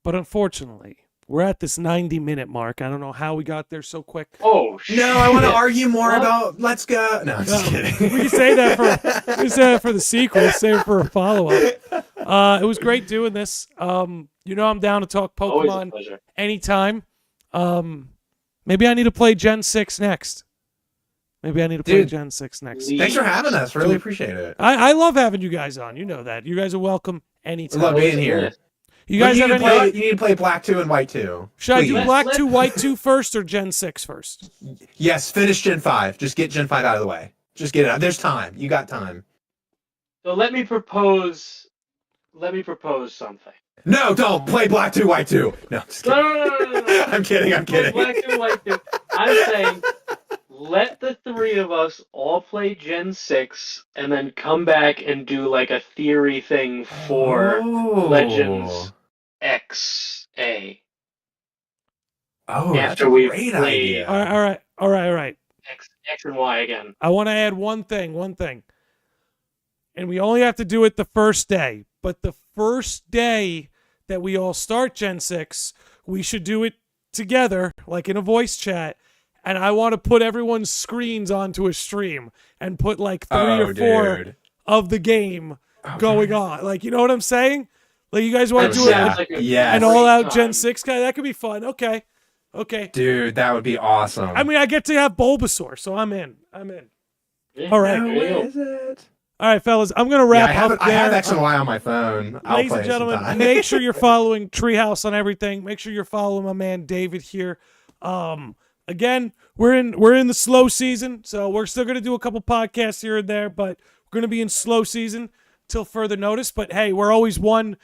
Speaker 2: But unfortunately, we're at this 90-minute mark. I don't know how we got there so quick.
Speaker 4: Oh shit!
Speaker 3: no, I want to argue more
Speaker 4: What?
Speaker 3: about Let's Go. No, I'm just
Speaker 2: No,
Speaker 3: kidding.
Speaker 2: we can say that for the sequel. Save it for a follow-up. It was great doing this. I'm down to talk
Speaker 4: Always a
Speaker 2: Pokemon
Speaker 4: pleasure.
Speaker 2: anytime. Maybe I need to play Gen 6 next.
Speaker 3: Dude,
Speaker 2: Gen 6 next.
Speaker 4: Please.
Speaker 3: Thanks for having us. Really appreciate it.
Speaker 2: I love having you guys on. You know that. You guys are welcome anytime.
Speaker 3: Love being here.
Speaker 2: You guys have
Speaker 3: you
Speaker 2: any?
Speaker 3: need to play Black 2 and White 2.
Speaker 2: Should I do
Speaker 3: Please.
Speaker 2: Black 2, White 2 first or Gen 6 first?
Speaker 3: Yes, finish Gen 5. Just get Gen 5 out of the way. Just get it out. There's time. You got time.
Speaker 4: So let me propose let me propose something.
Speaker 3: No, don't play Black 2 White 2. No, just
Speaker 4: No,
Speaker 3: kidding.
Speaker 4: no.
Speaker 3: I'm kidding. I'm kidding.
Speaker 4: Black 2, White 2. I'm saying, let the three of us all play Gen 6 and then come back and do like a theory thing for Legends XA.
Speaker 3: Oh, that's
Speaker 4: After
Speaker 3: a
Speaker 4: we've
Speaker 3: great
Speaker 4: played-
Speaker 3: idea.
Speaker 2: All right.
Speaker 4: X and Y again.
Speaker 2: I want to add one thing. And we only have to do it the first day. But the first day that we all start Gen 6, we should do it together, like in a voice chat. And I want to put everyone's screens onto a stream and put like 3 or 4
Speaker 3: dude.
Speaker 2: of the game going on. Like, you know what I'm saying? Like, you guys want
Speaker 4: That
Speaker 2: to do
Speaker 4: sounds
Speaker 2: it
Speaker 4: like a
Speaker 3: Yes.
Speaker 2: an all-out
Speaker 4: great
Speaker 2: Gen
Speaker 4: time.
Speaker 2: 6 guy? That could be fun. Okay.
Speaker 3: Dude, that would be awesome.
Speaker 2: I mean, I get to have Bulbasaur, so I'm in.
Speaker 4: Yeah,
Speaker 2: All right.
Speaker 3: no,
Speaker 4: there you
Speaker 3: what
Speaker 4: go.
Speaker 3: is it?
Speaker 2: All right, fellas, I'm going to
Speaker 3: Yeah,
Speaker 2: wrap up
Speaker 3: I have
Speaker 2: there.
Speaker 3: X and Y on my phone. I'll
Speaker 2: Ladies
Speaker 3: play
Speaker 2: and
Speaker 3: it
Speaker 2: gentlemen,
Speaker 3: sometime.
Speaker 2: make sure you're following Treehouse on everything. Make sure you're following my man David here. Again, we're in the slow season, so we're still gonna do a couple podcasts here and there, but we're gonna be in slow season till further notice. But hey, we're always one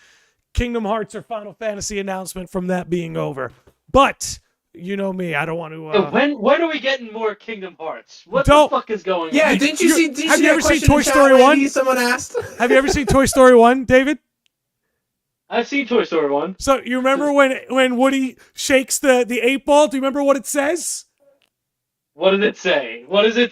Speaker 2: Kingdom Hearts or Final Fantasy announcement from that being over. But you know me, I don't want to.
Speaker 4: When are we getting more Kingdom Hearts? What
Speaker 2: Don't-
Speaker 4: the fuck is going
Speaker 3: Yeah,
Speaker 4: on?
Speaker 3: didn't you see? Did you
Speaker 2: have
Speaker 3: see
Speaker 2: you
Speaker 3: that
Speaker 2: ever seen
Speaker 3: question in
Speaker 2: Toy
Speaker 3: chat,
Speaker 2: Story
Speaker 3: lady?
Speaker 2: 1?
Speaker 3: Someone asked.
Speaker 2: Have you ever seen Toy Story 1, David?
Speaker 4: I've seen Toy Story 1.
Speaker 2: So you remember when Woody shakes the 8 ball? Do you remember what it says?
Speaker 4: What did it say? What does it